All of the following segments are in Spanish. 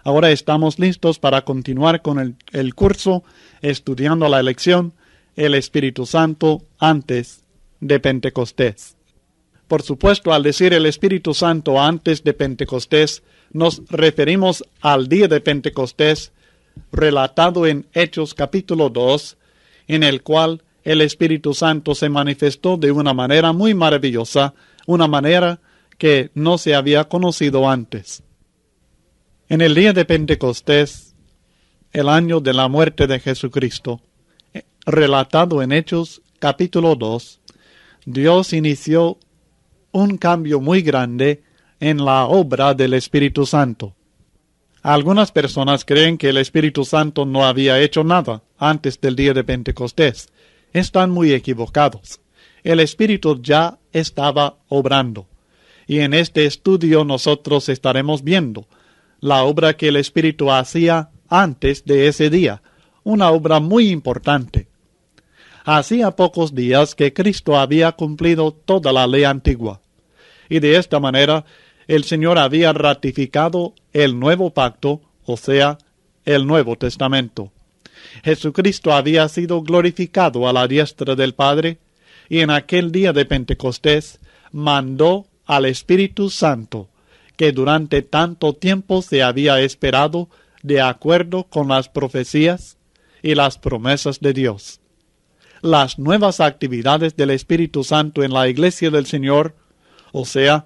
Ahora estamos listos para continuar con el curso estudiando la lección El Espíritu Santo antes de Pentecostés. Por supuesto, al decir el Espíritu Santo antes de Pentecostés, nos referimos al día de Pentecostés relatado en Hechos capítulo 2, en el cual el Espíritu Santo se manifestó de una manera muy maravillosa, una manera que no se había conocido antes. En el día de Pentecostés, el año de la muerte de Jesucristo, relatado en Hechos capítulo 2, Dios inició un cambio muy grande en la obra del Espíritu Santo. Algunas personas creen que el Espíritu Santo no había hecho nada antes del día de Pentecostés. Están muy equivocados. El Espíritu ya estaba obrando. Y en este estudio nosotros estaremos viendo la obra que el Espíritu hacía antes de ese día, una obra muy importante. Hacía pocos días que Cristo había cumplido toda la ley antigua, y de esta manera el Señor había ratificado el nuevo pacto, o sea, el Nuevo Testamento. Jesucristo había sido glorificado a la diestra del Padre, y en aquel día de Pentecostés mandó al Espíritu Santo, que durante tanto tiempo se había esperado de acuerdo con las profecías y las promesas de Dios. Las nuevas actividades del Espíritu Santo en la Iglesia del Señor, o sea,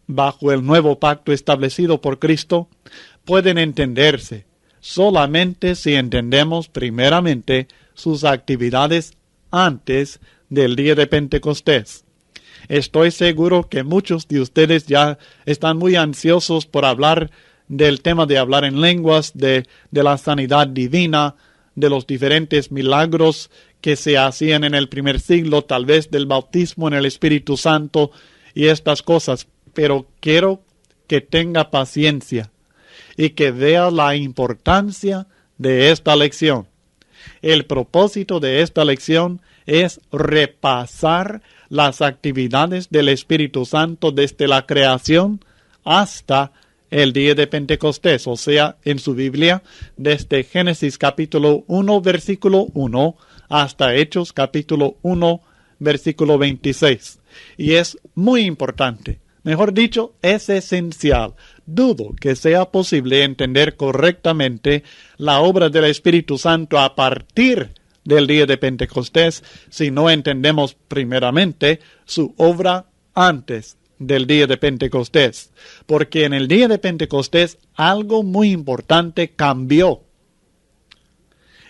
bajo el nuevo pacto establecido por Cristo, pueden entenderse solamente si entendemos primeramente sus actividades antes del día de Pentecostés. Estoy seguro que muchos de ustedes ya están muy ansiosos por hablar del tema de hablar en lenguas, de la sanidad divina, de los diferentes milagros que se hacían en el primer siglo, tal vez del bautismo en el Espíritu Santo y estas cosas. Pero quiero que tenga paciencia y que vea la importancia de esta lección. El propósito de esta lección es repasar las actividades del Espíritu Santo desde la creación hasta el día de Pentecostés, o sea, en su Biblia, desde Génesis capítulo 1, versículo 1, hasta Hechos capítulo 1, versículo 26. Y es muy importante, mejor dicho, es esencial. Dudo que sea posible entender correctamente la obra del Espíritu Santo a partir del día de Pentecostés si no entendemos primeramente su obra antes del día de Pentecostés. Porque en el día de Pentecostés algo muy importante cambió.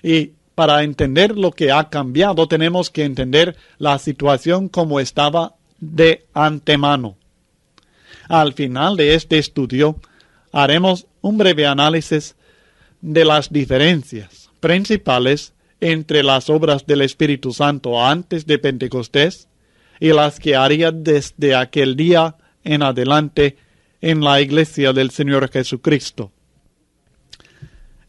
Y para entender lo que ha cambiado tenemos que entender la situación como estaba de antemano. Al final de este estudio haremos un breve análisis de las diferencias principales entre las obras del Espíritu Santo antes de Pentecostés y las que haría desde aquel día en adelante en la Iglesia del Señor Jesucristo.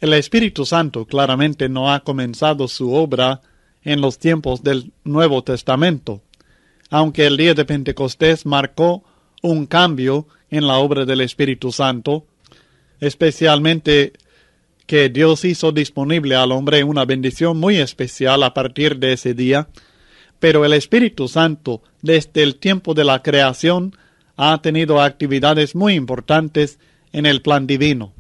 El Espíritu Santo claramente no ha comenzado su obra en los tiempos del Nuevo Testamento, aunque el día de Pentecostés marcó un cambio en la obra del Espíritu Santo, especialmente que Dios hizo disponible al hombre una bendición muy especial a partir de ese día, pero el Espíritu Santo, desde el tiempo de la creación, ha tenido actividades muy importantes en el plan divino.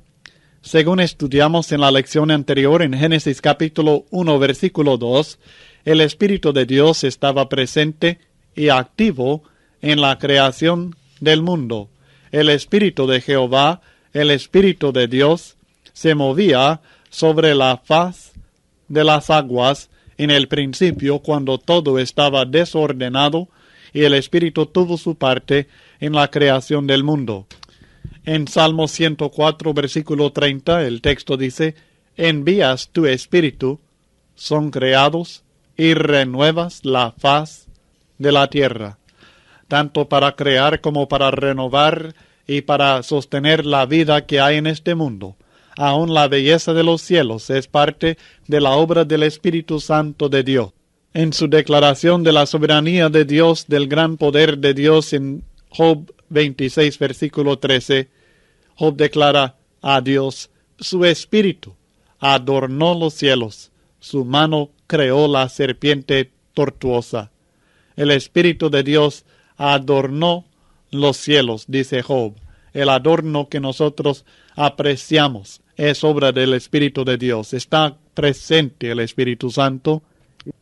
Según estudiamos en la lección anterior en Génesis capítulo 1, versículo 2, el Espíritu de Dios estaba presente y activo en la creación del mundo. El Espíritu de Jehová, el Espíritu de Dios, se movía sobre la faz de las aguas en el principio cuando todo estaba desordenado y el Espíritu tuvo su parte en la creación del mundo. En Salmo 104, versículo 30, el texto dice, envías tu Espíritu, son creados y renuevas la faz de la tierra. Tanto para crear como para renovar y para sostener la vida que hay en este mundo. Aún la belleza de los cielos es parte de la obra del Espíritu Santo de Dios. En su declaración de la soberanía de Dios, del gran poder de Dios en Job 26, versículo 13, Job declara a Dios, su espíritu adornó los cielos, su mano creó la serpiente tortuosa. El Espíritu de Dios adornó los cielos, dice Job. El adorno que nosotros apreciamos es obra del Espíritu de Dios. Está presente el Espíritu Santo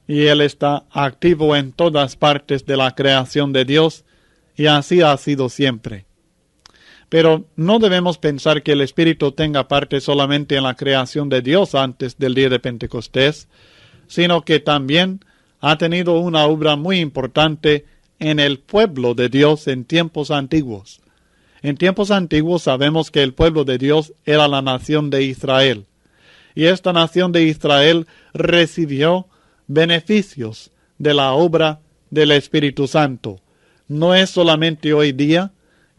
y Él está activo en todas partes de la creación de Dios, y así ha sido siempre. Pero no debemos pensar que el Espíritu tenga parte solamente en la creación de Dios antes del día de Pentecostés, sino que también ha tenido una obra muy importante en el pueblo de Dios en tiempos antiguos. En tiempos antiguos sabemos que el pueblo de Dios era la nación de Israel, y esta nación de Israel recibió beneficios de la obra del Espíritu Santo. No es solamente hoy día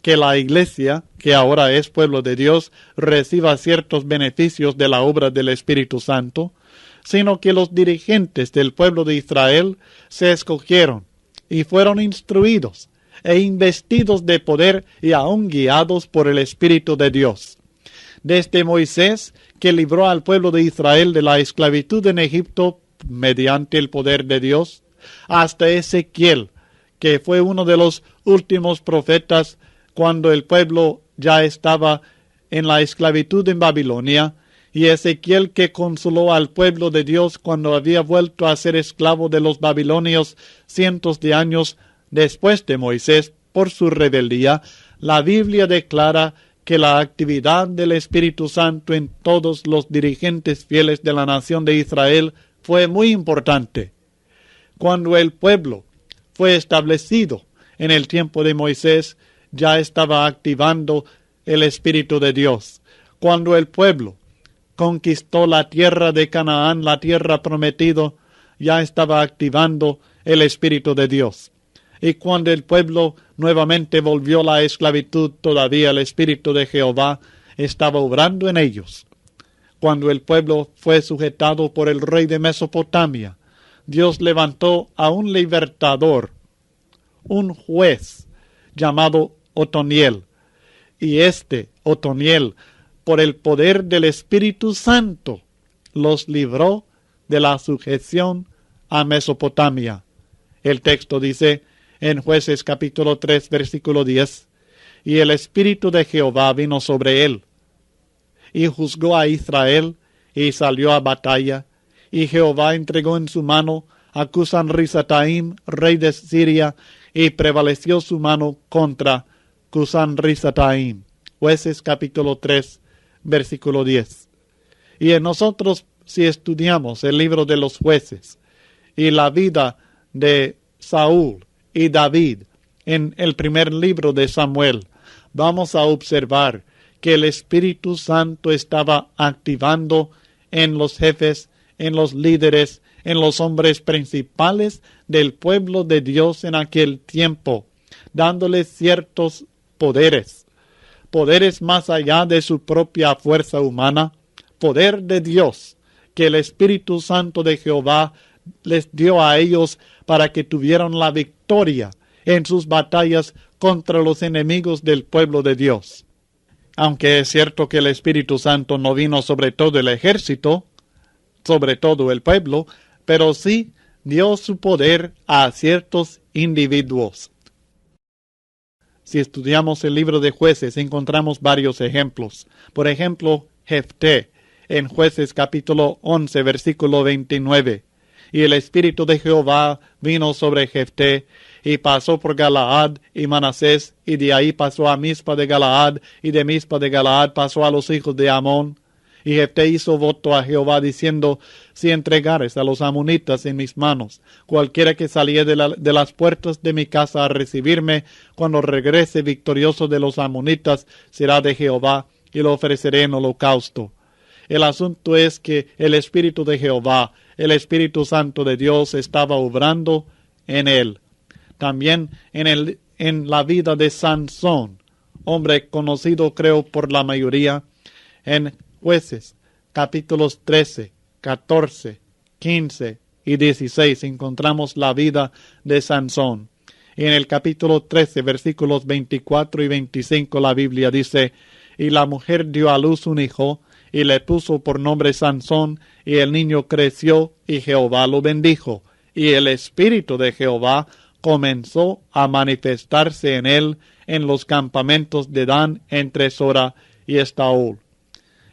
que la iglesia, que ahora es pueblo de Dios, reciba ciertos beneficios de la obra del Espíritu Santo, sino que los dirigentes del pueblo de Israel se escogieron y fueron instruidos e investidos de poder y aún guiados por el Espíritu de Dios. Desde Moisés, que libró al pueblo de Israel de la esclavitud en Egipto mediante el poder de Dios, hasta Ezequiel, que fue uno de los últimos profetas cuando el pueblo ya estaba en la esclavitud en Babilonia, y Ezequiel que consoló al pueblo de Dios cuando había vuelto a ser esclavo de los babilonios cientos de años después de Moisés por su rebeldía. La Biblia declara que la actividad del Espíritu Santo en todos los dirigentes fieles de la nación de Israel fue muy importante. Cuando el pueblo fue establecido en el tiempo de Moisés, ya estaba activando el Espíritu de Dios. Cuando el pueblo conquistó la tierra de Canaán, la tierra prometida, ya estaba activando el Espíritu de Dios. Y cuando el pueblo nuevamente volvió a la esclavitud, todavía el Espíritu de Jehová estaba obrando en ellos. Cuando el pueblo fue sujetado por el rey de Mesopotamia, Dios levantó a un libertador, un juez llamado Otoniel. Y Otoniel, por el poder del Espíritu Santo, los libró de la sujeción a Mesopotamia. El texto dice en Jueces capítulo 3, versículo 10, y el Espíritu de Jehová vino sobre él, y juzgó a Israel, y salió a batalla, y Jehová entregó en su mano a Cusán-Risataim, rey de Siria, y prevaleció su mano contra Cusán-Risataim. Jueces capítulo 3, versículo 10. Y en nosotros, si estudiamos el libro de los jueces y la vida de Saúl y David en el primer libro de Samuel, vamos a observar que el Espíritu Santo estaba activando en los jefes, en los líderes, en los hombres principales del pueblo de Dios en aquel tiempo, dándoles ciertos poderes más allá de su propia fuerza humana, poder de Dios, que el Espíritu Santo de Jehová les dio a ellos para que tuvieran la victoria en sus batallas contra los enemigos del pueblo de Dios. Aunque es cierto que el Espíritu Santo no vino sobre todo el ejército, sobre todo el pueblo, pero sí dio su poder a ciertos individuos. Si estudiamos el libro de Jueces, encontramos varios ejemplos. Por ejemplo, Jefté, en Jueces capítulo 11, versículo 29. Y el Espíritu de Jehová vino sobre Jefté, y pasó por Galaad y Manasés, y de ahí pasó a Mizpa de Galaad, y de Mizpa de Galaad pasó a los hijos de Amón. Y Jefté hizo voto a Jehová, diciendo, si entregares a los amonitas en mis manos, cualquiera que saliere de las puertas de mi casa a recibirme, cuando regrese victorioso de los amonitas, será de Jehová, y lo ofreceré en holocausto. El asunto es que el Espíritu de Jehová, el Espíritu Santo de Dios, estaba obrando en él. También en la vida de Sansón, hombre conocido creo por la mayoría, en Jueces, capítulos 13, 14, 15 y 16 encontramos la vida de Sansón. Y en el capítulo 13, versículos 24 y 25 la Biblia dice, y la mujer dio a luz un hijo, y le puso por nombre Sansón, y el niño creció, y Jehová lo bendijo, y el espíritu de Jehová comenzó a manifestarse en él en los campamentos de Dan entre Sora y Estaol.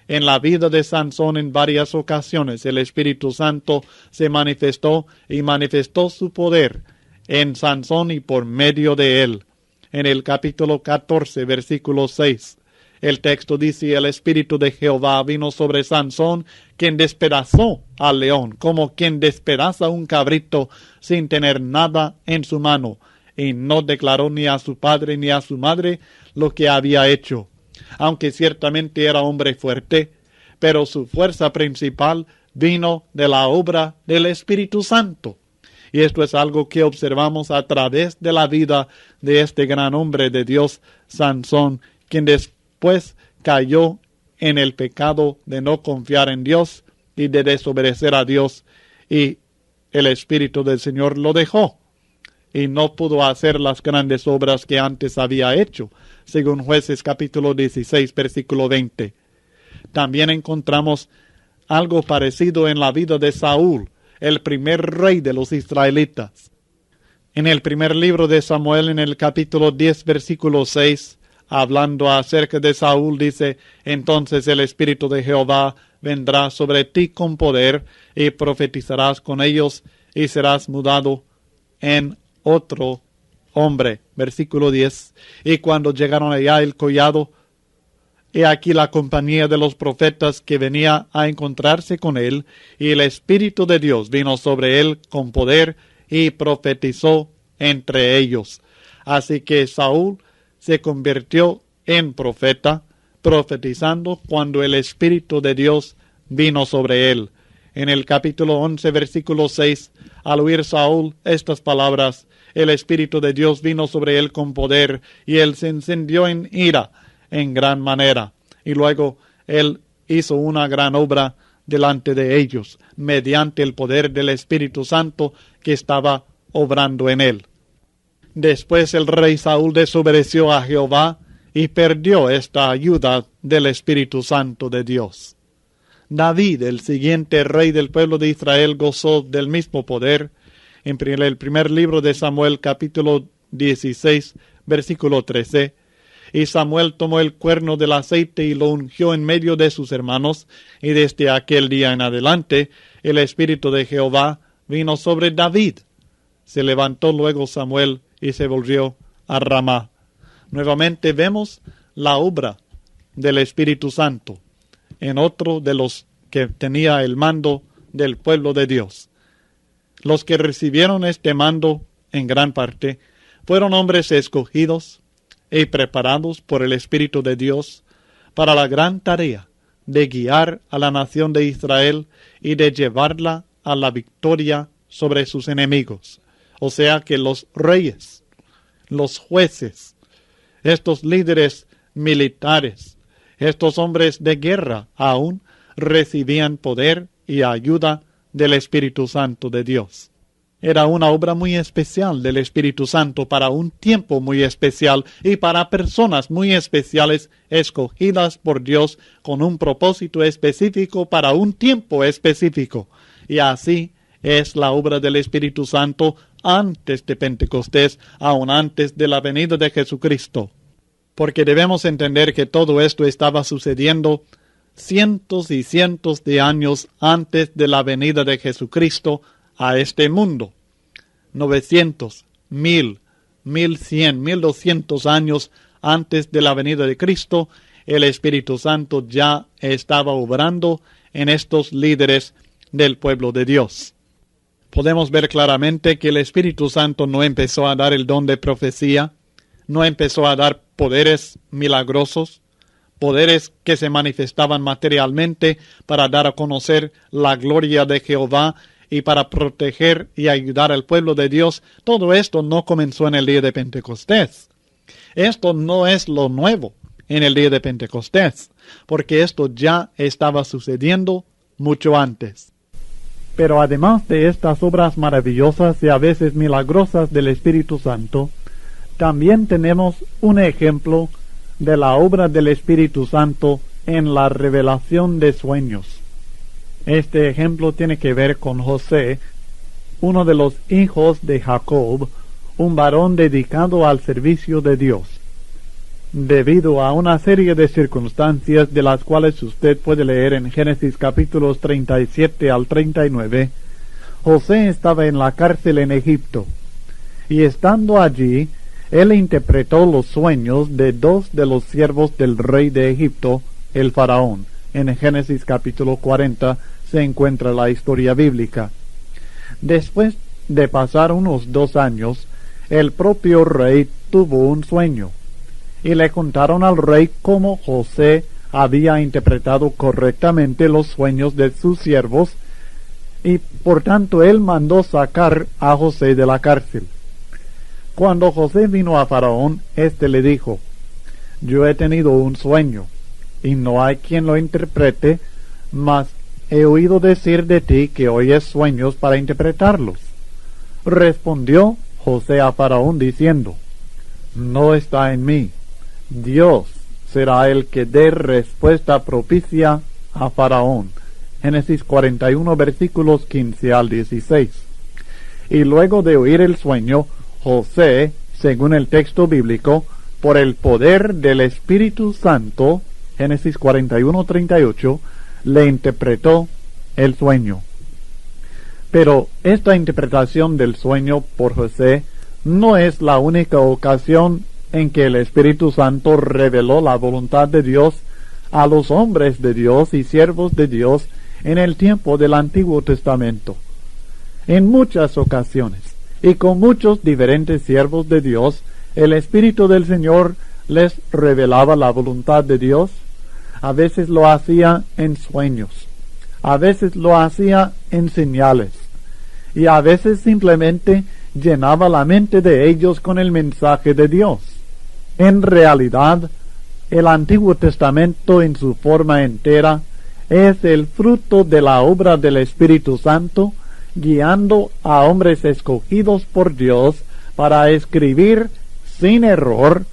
En la vida de Sansón en varias ocasiones el Espíritu Santo se manifestó y manifestó su poder en Sansón y por medio de él. En el capítulo 14, versículo 6, el texto dice: el Espíritu de Jehová vino sobre Sansón, quien despedazó al león, como quien despedaza un cabrito sin tener nada en su mano, y no declaró ni a su padre ni a su madre lo que había hecho. Aunque ciertamente era hombre fuerte, pero su fuerza principal vino de la obra del Espíritu Santo. Y esto es algo que observamos a través de la vida de este gran hombre de Dios, Sansón, quien después cayó en el pecado de no confiar en Dios y de desobedecer a Dios, y el Espíritu del Señor lo dejó y no pudo hacer las grandes obras que antes había hecho, según Jueces capítulo 16, versículo 20. También encontramos algo parecido en la vida de Saúl, el primer rey de los israelitas. En el primer libro de Samuel, en el capítulo 10, versículo 6, hablando acerca de Saúl, dice: entonces el Espíritu de Jehová vendrá sobre ti con poder, y profetizarás con ellos, y serás mudado en otro hombre. Versículo 10. Y cuando llegaron allá el collado, he aquí la compañía de los profetas que venía a encontrarse con él, y el Espíritu de Dios vino sobre él con poder, y profetizó entre ellos. Así que Saúl se convirtió en profeta, profetizando cuando el Espíritu de Dios vino sobre él. En el capítulo 11, versículo 6, al oír Saúl estas palabras, el Espíritu de Dios vino sobre él con poder, y él se encendió en ira en gran manera. Y luego él hizo una gran obra delante de ellos, mediante el poder del Espíritu Santo que estaba obrando en él. Después el rey Saúl desobedeció a Jehová y perdió esta ayuda del Espíritu Santo de Dios. David, el siguiente rey del pueblo de Israel, gozó del mismo poder. En el primer libro de Samuel, capítulo 16, versículo 13, y Samuel tomó el cuerno del aceite y lo ungió en medio de sus hermanos, y desde aquel día en adelante el Espíritu de Jehová vino sobre David. Se levantó luego Samuel y se volvió a Ramá. Nuevamente vemos la obra del Espíritu Santo en otro de los que tenía el mando del pueblo de Dios. Los que recibieron este mando, en gran parte, fueron hombres escogidos y preparados por el Espíritu de Dios para la gran tarea de guiar a la nación de Israel y de llevarla a la victoria sobre sus enemigos. O sea que los reyes, los jueces, estos líderes militares, estos hombres de guerra aún recibían poder y ayuda del Espíritu Santo de Dios. Era una obra muy especial del Espíritu Santo para un tiempo muy especial y para personas muy especiales escogidas por Dios con un propósito específico para un tiempo específico. Y así es la obra del Espíritu Santo antes de Pentecostés, aún antes de la venida de Jesucristo. Porque debemos entender que todo esto estaba sucediendo cientos y cientos de años antes de la venida de Jesucristo a este mundo. 900, 1000, 1100, 1200 años antes de la venida de Cristo, el Espíritu Santo ya estaba obrando en estos líderes del pueblo de Dios. Podemos ver claramente que el Espíritu Santo no empezó a dar el don de profecía, no empezó a dar poderes milagrosos, poderes que se manifestaban materialmente para dar a conocer la gloria de Jehová y para proteger y ayudar al pueblo de Dios. Todo esto no comenzó en el día de Pentecostés. Esto no es lo nuevo en el día de Pentecostés, porque esto ya estaba sucediendo mucho antes. Pero además de estas obras maravillosas y a veces milagrosas del Espíritu Santo, también tenemos un ejemplo de la obra del Espíritu Santo en la revelación de sueños. Este ejemplo tiene que ver con José, uno de los hijos de Jacob, un varón dedicado al servicio de Dios. Debido a una serie de circunstancias de las cuales usted puede leer en Génesis capítulos 37 al 39, José estaba en la cárcel en Egipto, y estando allí, él interpretó los sueños de dos de los siervos del rey de Egipto, el faraón. En Génesis capítulo 40 se encuentra la historia bíblica. Después de pasar unos 2 años, el propio rey tuvo un sueño, y le contaron al rey cómo José había interpretado correctamente los sueños de sus siervos, y por tanto él mandó sacar a José de la cárcel. Cuando José vino a Faraón, éste le dijo: yo he tenido un sueño, y no hay quien lo interprete, mas he oído decir de ti que oyes sueños para interpretarlos. Respondió José a Faraón diciendo: no está en mí. Dios será el que dé respuesta propicia a Faraón. Génesis 41 versículos 15 al 16. Y luego de oír el sueño, José, según el texto bíblico, por el poder del Espíritu Santo, Génesis 41:38, le interpretó el sueño. Pero esta interpretación del sueño por José no es la única ocasión en que el Espíritu Santo reveló la voluntad de Dios a los hombres de Dios y siervos de Dios en el tiempo del Antiguo Testamento. En muchas ocasiones, y con muchos diferentes siervos de Dios, el Espíritu del Señor les revelaba la voluntad de Dios. A veces lo hacía en sueños, a veces lo hacía en señales, y a veces simplemente llenaba la mente de ellos con el mensaje de Dios. En realidad, el Antiguo Testamento en su forma entera es el fruto de la obra del Espíritu Santo, guiando a hombres escogidos por Dios para escribir sin error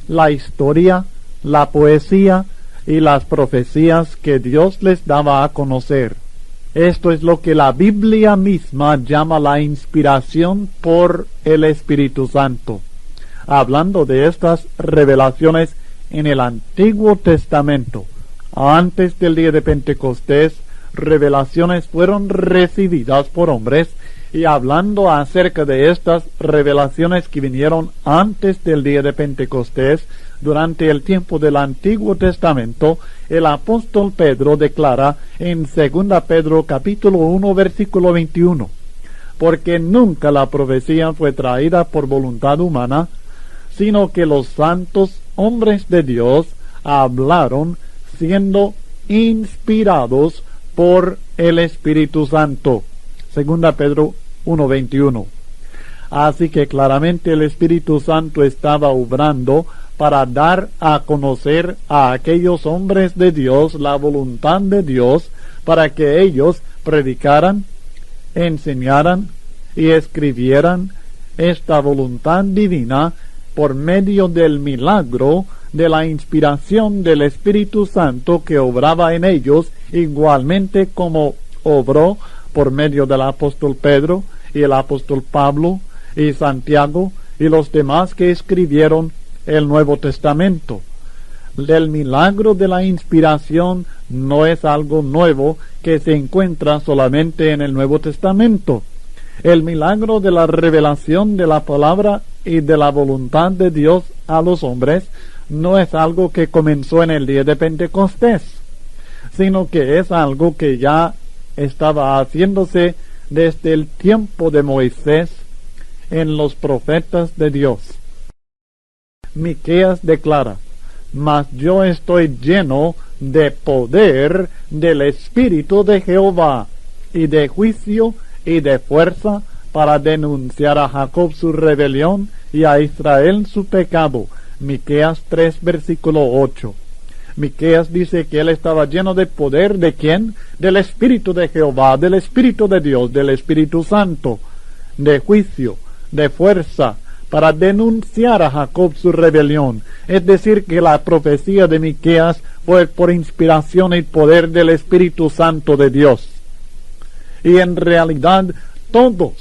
la historia, la poesía y las profecías que Dios les daba a conocer. Esto es lo que la Biblia misma llama la inspiración por el Espíritu Santo. Hablando de estas revelaciones en el Antiguo Testamento, antes del día de Pentecostés, revelaciones fueron recibidas por hombres, y hablando acerca de estas revelaciones que vinieron antes del día de Pentecostés, durante el tiempo del Antiguo Testamento, el apóstol Pedro declara en 2 Pedro capítulo 1 versículo 21, porque nunca la profecía fue traída por voluntad humana, sino que los santos hombres de Dios hablaron siendo inspirados por el Espíritu Santo. 2 Pedro 1:21. Así que claramente el Espíritu Santo estaba obrando para dar a conocer a aquellos hombres de Dios la voluntad de Dios, para que ellos predicaran, enseñaran y escribieran esta voluntad divina por medio del milagro de la inspiración del Espíritu Santo que obraba en ellos, igualmente como obró por medio del apóstol Pedro y el apóstol Pablo y Santiago y los demás que escribieron el Nuevo Testamento. El milagro de la inspiración no es algo nuevo que se encuentra solamente en el Nuevo Testamento. El milagro de la revelación de la palabra y de la voluntad de Dios a los hombres no es algo que comenzó en el día de Pentecostés, sino que es algo que ya estaba haciéndose desde el tiempo de Moisés en los profetas de Dios. Miqueas declara: mas yo estoy lleno de poder del Espíritu de Jehová, y de juicio y de fuerza, para denunciar a Jacob su rebelión y a Israel su pecado. Miqueas 3 versículo 8. Miqueas dice que él estaba lleno de poder. ¿De quién? Del Espíritu de Jehová, del Espíritu de Dios, del Espíritu Santo, de juicio, de fuerza, para denunciar a Jacob su rebelión. Es decir, que la profecía de Miqueas fue por inspiración y poder del Espíritu Santo de Dios. Y en realidad todos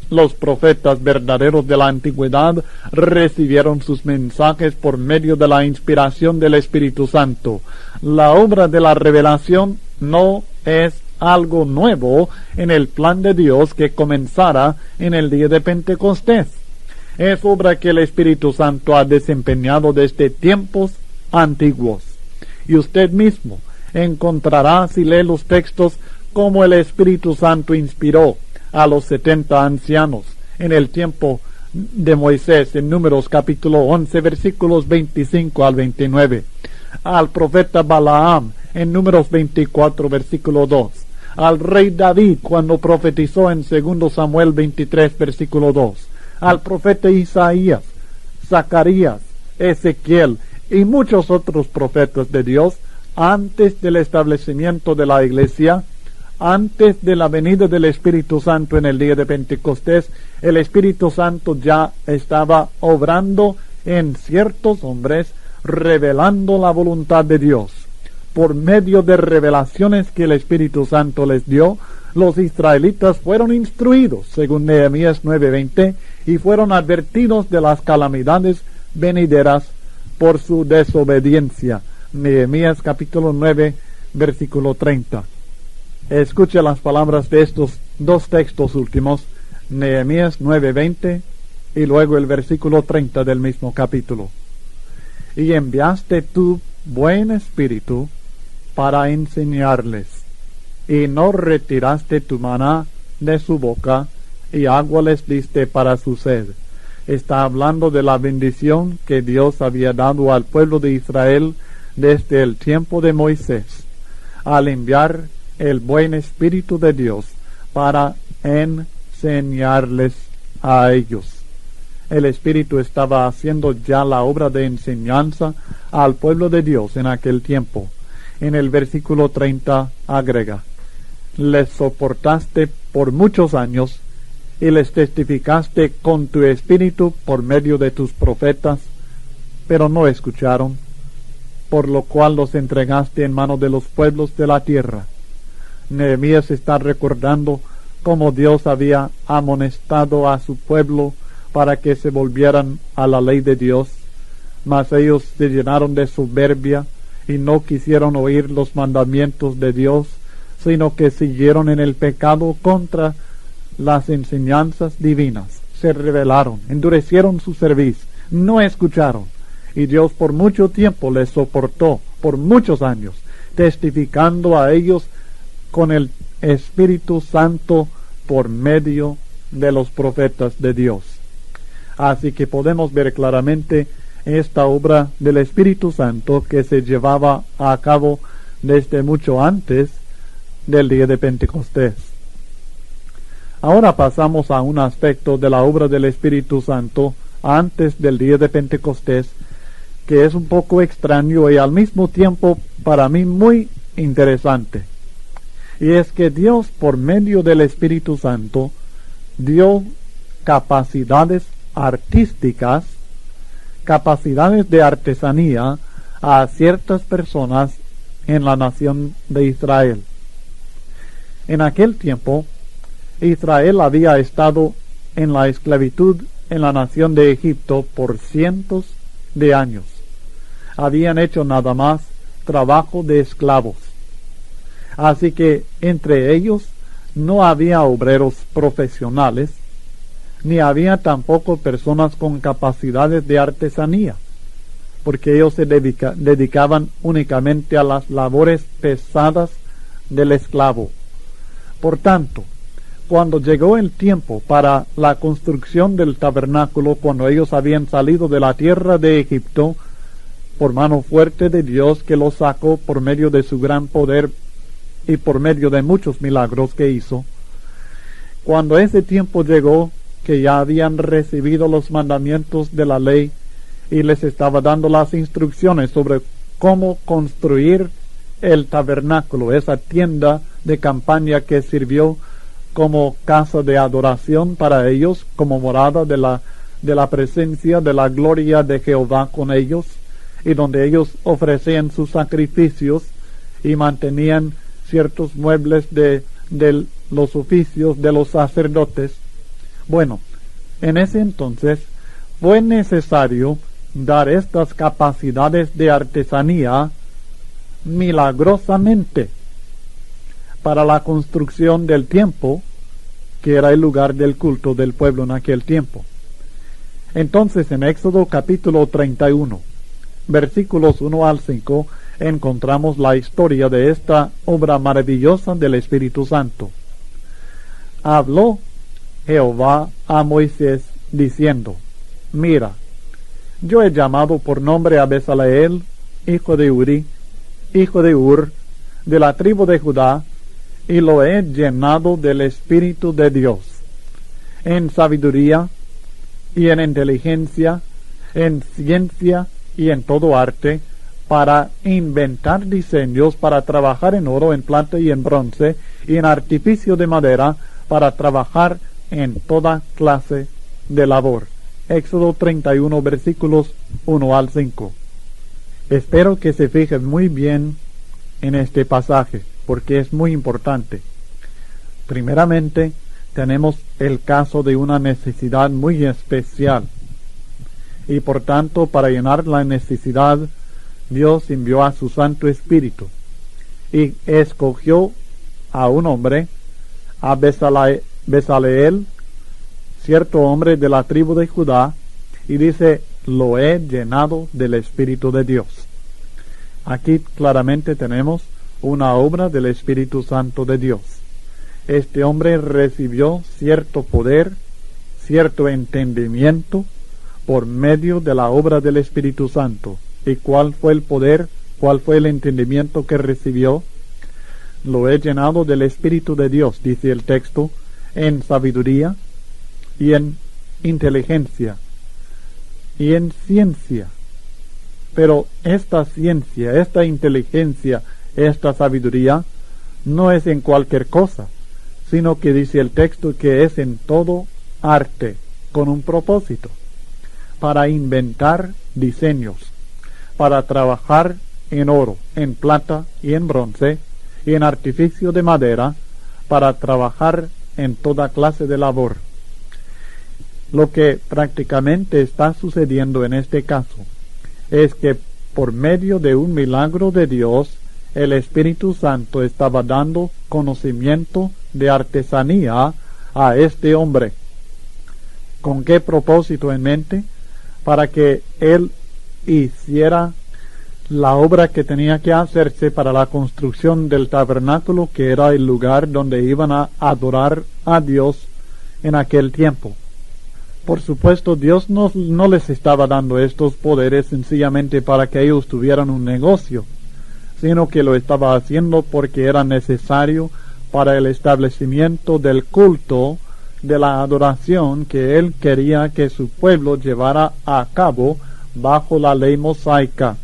los profetas verdaderos de la antigüedad recibieron sus mensajes por medio de la inspiración del Espíritu Santo. La obra de la revelación no es algo nuevo en el plan de Dios que comenzara en el día de Pentecostés. Es obra que el Espíritu Santo ha desempeñado desde tiempos antiguos. Y usted mismo encontrará, si lee los textos, cómo el Espíritu Santo inspiró a los 70 ancianos en el tiempo de Moisés, en Números capítulo 11, versículos 25 al 29. Al profeta Balaam, en Números 24, versículo 2. Al rey David, cuando profetizó en 2 Samuel 23, versículo 2. Al profeta Isaías, Zacarías, Ezequiel y muchos otros profetas de Dios, antes del establecimiento de la iglesia, antes de la venida del Espíritu Santo en el día de Pentecostés, el Espíritu Santo ya estaba obrando en ciertos hombres, revelando la voluntad de Dios. Por medio de revelaciones que el Espíritu Santo les dio, los israelitas fueron instruidos, según Nehemías 9:20, y fueron advertidos de las calamidades venideras por su desobediencia. Nehemías capítulo 9, versículo 30. Escuche las palabras de estos dos textos últimos, Nehemías 9:20 y luego el versículo 30 del mismo capítulo. Y enviaste tu buen espíritu para enseñarles, y no retiraste tu maná de su boca, y agua les diste para su sed. Está hablando de la bendición que Dios había dado al pueblo de Israel desde el tiempo de Moisés, al enviar el buen Espíritu de Dios para enseñarles a ellos. El Espíritu estaba haciendo ya la obra de enseñanza al pueblo de Dios en aquel tiempo. En el versículo 30 agrega: les soportaste por muchos años y les testificaste con tu espíritu por medio de tus profetas, pero no escucharon, por lo cual los entregaste en manos de los pueblos de la tierra. Nehemías está recordando cómo Dios había amonestado a su pueblo para que se volvieran a la ley de Dios, mas ellos se llenaron de soberbia y no quisieron oír los mandamientos de Dios, sino que siguieron en el pecado contra las enseñanzas divinas. Se rebelaron, endurecieron su cerviz, no escucharon, y Dios por mucho tiempo les soportó, por muchos años, testificando a ellos con el Espíritu Santo por medio de los profetas de Dios. Así que podemos ver claramente esta obra del Espíritu Santo que se llevaba a cabo desde mucho antes del día de Pentecostés. Ahora pasamos a un aspecto de la obra del Espíritu Santo antes del día de Pentecostés que es un poco extraño y al mismo tiempo para mí muy interesante. Y es que Dios, por medio del Espíritu Santo, dio capacidades artísticas, capacidades de artesanía a ciertas personas en la nación de Israel. En aquel tiempo, Israel había estado en la esclavitud en la nación de Egipto por cientos de años. Habían hecho nada más trabajo de esclavos. Así que entre ellos no había obreros profesionales, ni había tampoco personas con capacidades de artesanía, porque ellos se dedicaban únicamente a las labores pesadas del esclavo. Por tanto, cuando llegó el tiempo para la construcción del tabernáculo, cuando ellos habían salido de la tierra de Egipto, por mano fuerte de Dios que los sacó por medio de su gran poder y por medio de muchos milagros que hizo, cuando ese tiempo llegó, que ya habían recibido los mandamientos de la ley y les estaba dando las instrucciones sobre cómo construir el tabernáculo, esa tienda de campaña que sirvió como casa de adoración para ellos, como morada de la de la presencia de la gloria de Jehová con ellos, y donde ellos ofrecían sus sacrificios y mantenían ciertos muebles de los oficios de los sacerdotes. Bueno, en ese entonces fue necesario dar estas capacidades de artesanía milagrosamente para la construcción del templo, que era el lugar del culto del pueblo en aquel tiempo. Entonces, en Éxodo capítulo 31, versículos 1 al 5, encontramos la historia de esta obra maravillosa del Espíritu Santo. Habló Jehová a Moisés diciendo: Mira, yo he llamado por nombre a Bezaleel, hijo de Uri, hijo de Ur, de la tribu de Judá, y lo he llenado del Espíritu de Dios, en sabiduría y en inteligencia, en ciencia y en todo arte, para inventar diseños, para trabajar en oro, en plata y en bronce, y en artificio de madera, para trabajar en toda clase de labor. Éxodo 31, versículos 1 al 5. Espero que se fijen muy bien en este pasaje, porque es muy importante. Primeramente, tenemos el caso de una necesidad muy especial, y por tanto, para llenar la necesidad, Dios envió a su Santo Espíritu, y escogió a un hombre, a Bezaleel, cierto hombre de la tribu de Judá, y dice: lo he llenado del Espíritu de Dios. Aquí claramente tenemos una obra del Espíritu Santo de Dios. Este hombre recibió cierto poder, cierto entendimiento por medio de la obra del Espíritu Santo. ¿Y cuál fue el poder? ¿Cuál fue el entendimiento que recibió? Lo he llenado del Espíritu de Dios, dice el texto, en sabiduría y en inteligencia y en ciencia. Pero esta ciencia, esta inteligencia, esta sabiduría no es en cualquier cosa, sino que dice el texto que es en todo arte, con un propósito, para inventar diseños, para trabajar en oro, en plata y en bronce, y en artificio de madera, para trabajar en toda clase de labor. Lo que prácticamente está sucediendo en este caso es que por medio de un milagro de Dios, el Espíritu Santo estaba dando conocimiento de artesanía a este hombre. ¿Con qué propósito en mente? Para que él hiciera la obra que tenía que hacerse para la construcción del tabernáculo, que era el lugar donde iban a adorar a Dios en aquel tiempo. Por supuesto, Dios no les estaba dando estos poderes sencillamente para que ellos tuvieran un negocio, sino que lo estaba haciendo porque era necesario para el establecimiento del culto, de la adoración que Él quería que su pueblo llevara a cabo bajo la ley mosaica.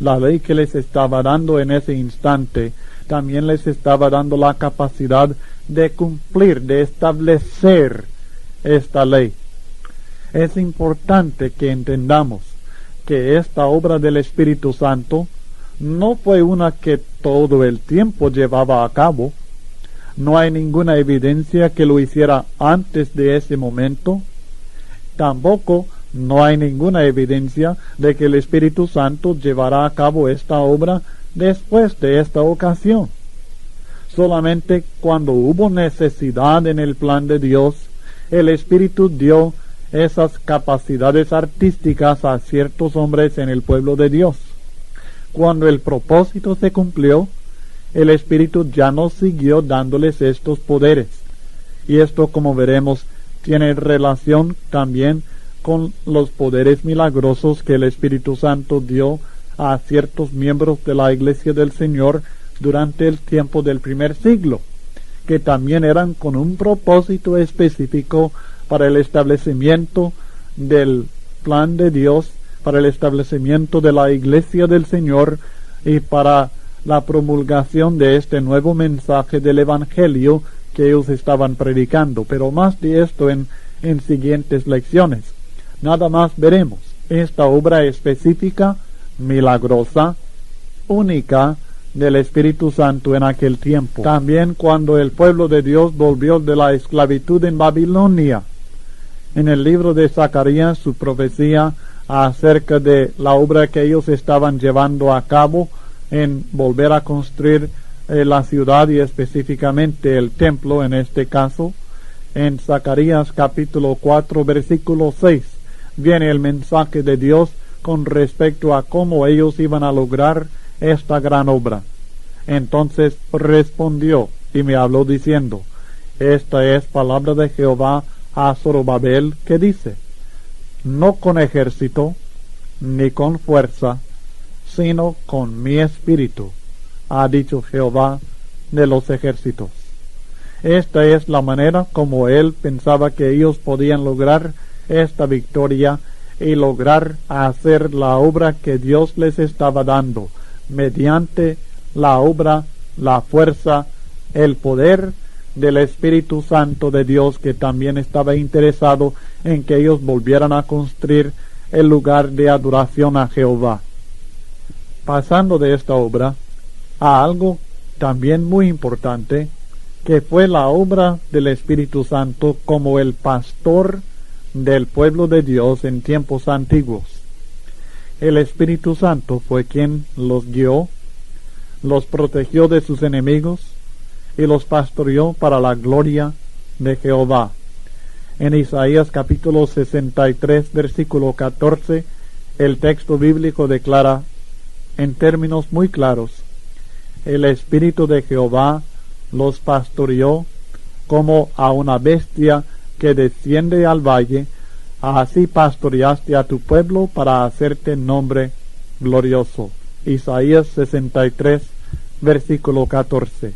La ley que les estaba dando en ese instante, también les estaba dando la capacidad de cumplir, de establecer esta ley. Es importante que entendamos que esta obra del Espíritu Santo no fue una que todo el tiempo llevaba a cabo. No hay ninguna evidencia que lo hiciera antes de ese momento. Tampoco no hay ninguna evidencia de que el Espíritu Santo llevará a cabo esta obra después de esta ocasión. Solamente cuando hubo necesidad en el plan de Dios, el Espíritu dio esas capacidades artísticas a ciertos hombres en el pueblo de Dios. Cuando el propósito se cumplió, el Espíritu ya no siguió dándoles estos poderes. Y esto, como veremos, tiene relación también con los poderes milagrosos que el Espíritu Santo dio a ciertos miembros de la Iglesia del Señor durante el tiempo del primer siglo, que también eran con un propósito específico para el establecimiento del plan de Dios, para el establecimiento de la Iglesia del Señor y para la promulgación de este nuevo mensaje del Evangelio que ellos estaban predicando. Pero más de esto en siguientes lecciones. nada más veremos esta obra específica, milagrosa, única del Espíritu Santo en aquel tiempo. También cuando el pueblo de Dios volvió de la esclavitud en Babilonia. En el libro de Zacarías, su profecía acerca de la obra que ellos estaban llevando a cabo en volver a construir la ciudad y específicamente el templo en este caso. En Zacarías capítulo 4 versículo 6 viene el mensaje de Dios con respecto a cómo ellos iban a lograr esta gran obra. Entonces respondió y me habló diciendo: esta es palabra de Jehová a Zorobabel, que dice: no con ejército ni con fuerza, sino con mi espíritu, ha dicho Jehová de los ejércitos. Esta es la manera como él pensaba que ellos podían lograr esta victoria y lograr hacer la obra que Dios les estaba dando, mediante la obra, la fuerza, el poder del Espíritu Santo de Dios, que también estaba interesado en que ellos volvieran a construir el lugar de adoración a Jehová. Pasando de esta obra a algo también muy importante, que fue la obra del Espíritu Santo como el pastor del pueblo de Dios en tiempos antiguos. El Espíritu Santo fue quien los guió, los protegió de sus enemigos y los pastoreó para la gloria de Jehová. En Isaías capítulo 63 versículo 14, el texto bíblico declara en términos muy claros: el Espíritu de Jehová los pastoreó como a una bestia que desciende al valle, así pastoreaste a tu pueblo para hacerte nombre glorioso. Isaías 63 versículo 14.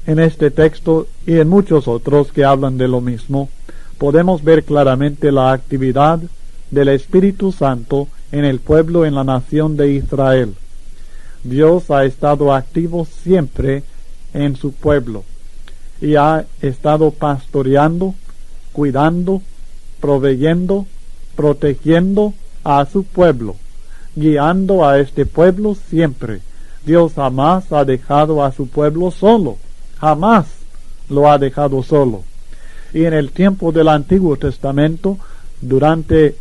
En este texto y en muchos otros que hablan de lo mismo, podemos ver claramente la actividad del Espíritu Santo en el pueblo, en la nación de Israel. Dios ha estado activo siempre en su pueblo y ha estado pastoreando, cuidando, proveyendo, protegiendo a su pueblo, guiando a este pueblo siempre. Dios jamás ha dejado a su pueblo solo, jamás lo ha dejado solo. Y en el tiempo del Antiguo Testamento, durante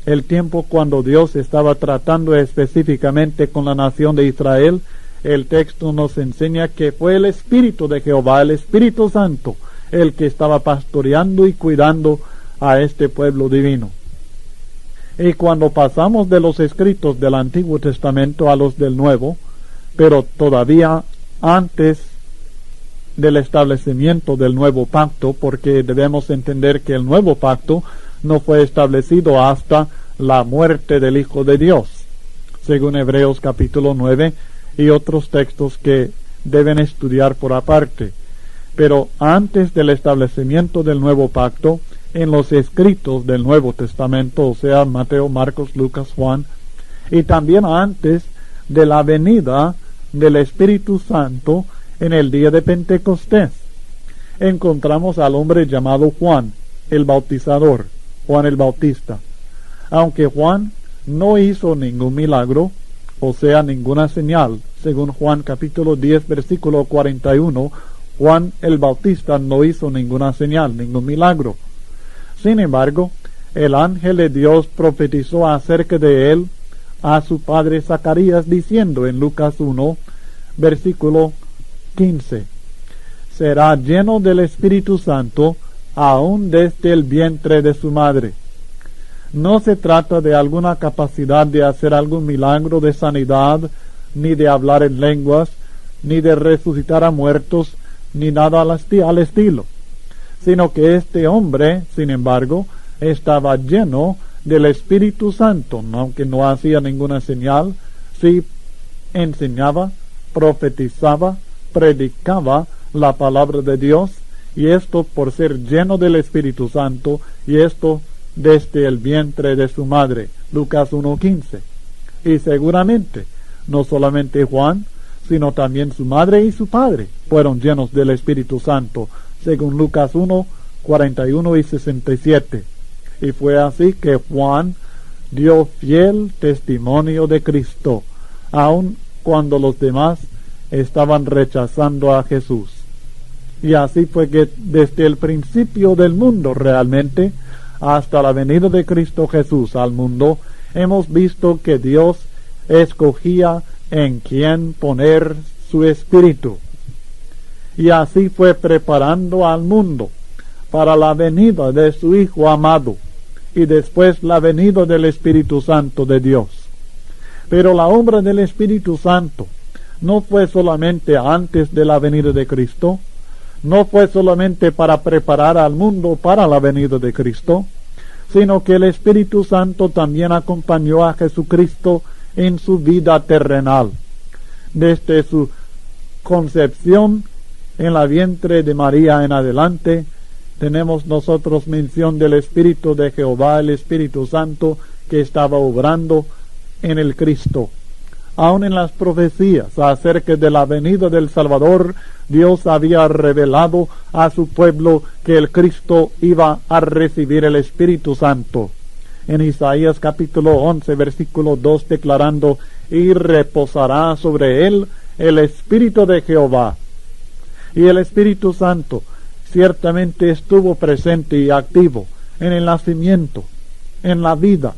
el tiempo cuando Dios estaba tratando específicamente con la nación de Israel, el texto nos enseña que fue el Espíritu de Jehová, el Espíritu Santo, el que estaba pastoreando y cuidando a este pueblo divino. Y cuando pasamos de los escritos del Antiguo Testamento a los del Nuevo, pero todavía antes del establecimiento del nuevo pacto, porque debemos entender que el nuevo pacto no fue establecido hasta la muerte del Hijo de Dios, según Hebreos capítulo 9 y otros textos que deben estudiar por aparte. Pero antes del establecimiento del nuevo pacto, en los escritos del Nuevo Testamento, o sea, Mateo, Marcos, Lucas, Juan, y también antes de la venida del Espíritu Santo en el día de Pentecostés, encontramos al hombre llamado Juan, el bautizador, Juan el Bautista. Aunque Juan no hizo ningún milagro, o sea, ninguna señal, según Juan capítulo 10, versículo 41, Juan el Bautista no hizo ninguna señal, ningún milagro. Sin embargo, el ángel de Dios profetizó acerca de él a su padre Zacarías, diciendo en Lucas 1, versículo 15, será lleno del Espíritu Santo aún desde el vientre de su madre. No se trata de alguna capacidad de hacer algún milagro de sanidad, ni de hablar en lenguas, ni de resucitar a muertos, ni nada al estilo, sino que este hombre, sin embargo, estaba lleno del Espíritu Santo, aunque no hacía ninguna señal, sí enseñaba, profetizaba, predicaba la palabra de Dios, y esto por ser lleno del Espíritu Santo, y esto desde el vientre de su madre, Lucas 1:15. Y seguramente, no solamente Juan, sino también su madre y su padre fueron llenos del Espíritu Santo, según Lucas 1:41 y 67. y fue así que Juan dio fiel testimonio de Cristo, aun cuando los demás estaban rechazando a Jesús. Y así fue que desde el principio del mundo realmente, hasta la venida de Cristo Jesús al mundo, hemos visto que Dios escogía en quién poner su espíritu. Y así fue preparando al mundo para la venida de su Hijo amado y después la venida del Espíritu Santo de Dios. Pero la obra del Espíritu Santo no fue solamente antes de la venida de Cristo, no fue solamente para preparar al mundo para la venida de Cristo, sino que el Espíritu Santo también acompañó a Jesucristo en su vida terrenal. Desde su concepción en la vientre de María en adelante, tenemos nosotros mención del Espíritu de Jehová, el Espíritu Santo, que estaba obrando en el Cristo. Aun en las profecías acerca de la venida del Salvador, Dios había revelado a su pueblo que el Cristo iba a recibir el Espíritu Santo. En Isaías capítulo 11, versículo 2, declarando: y reposará sobre él el Espíritu de Jehová. Y el Espíritu Santo ciertamente estuvo presente y activo en el nacimiento, en la vida,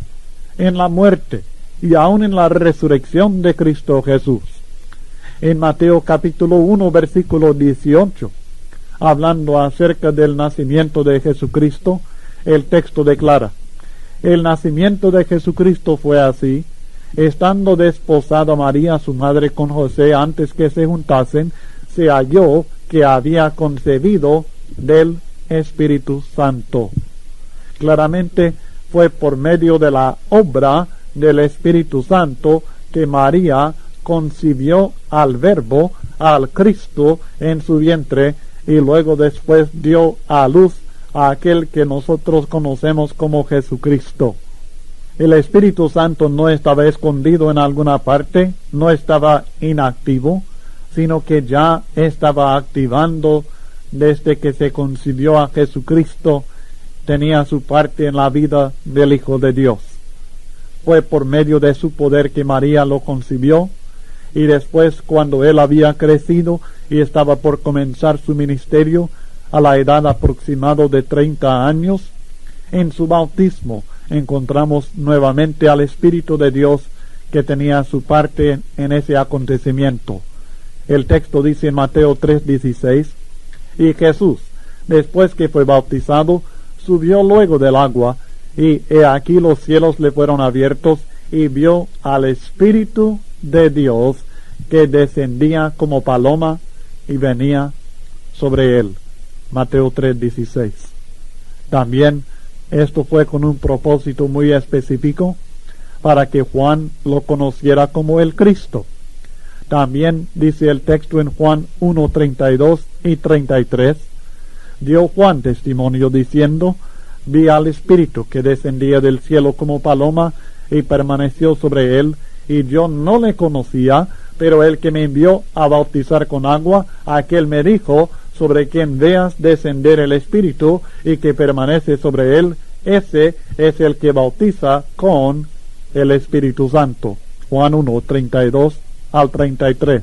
en la muerte y aún en la resurrección de Cristo Jesús. En Mateo capítulo 1, versículo 18, hablando acerca del nacimiento de Jesucristo, el texto declara: el nacimiento de Jesucristo fue así: estando desposada María su madre con José, antes que se juntasen, se halló que había concebido del Espíritu Santo. Claramente fue por medio de la obra del Espíritu Santo que María concibió al Verbo, al Cristo, en su vientre, y luego después dio a luz a aquel que nosotros conocemos como Jesucristo. El Espíritu Santo no estaba escondido en alguna parte, no estaba inactivo, sino que ya estaba activando desde que se concibió a Jesucristo, tenía su parte en la vida del Hijo de Dios. Fue por medio de su poder que María lo concibió, y después, cuando él había crecido y estaba por comenzar su ministerio, a la edad aproximada de 30 años, en su bautismo encontramos nuevamente al Espíritu de Dios que tenía su parte en ese acontecimiento. El texto dice en Mateo 3:16: y Jesús, después que fue bautizado, subió luego del agua, y he aquí los cielos le fueron abiertos, y vio al Espíritu de Dios que descendía como paloma y venía sobre él. Mateo 3:16. También esto fue con un propósito muy específico, para que Juan lo conociera como el Cristo. También dice el texto en Juan 1:32 y 33: dio Juan testimonio diciendo: vi al Espíritu que descendía del cielo como paloma y permaneció sobre él, y yo no le conocía, pero el que me envió a bautizar con agua, aquel me dijo: sobre quien veas descender el Espíritu y que permanece sobre él, ese es el que bautiza con el Espíritu Santo. Juan 1:32 al 33.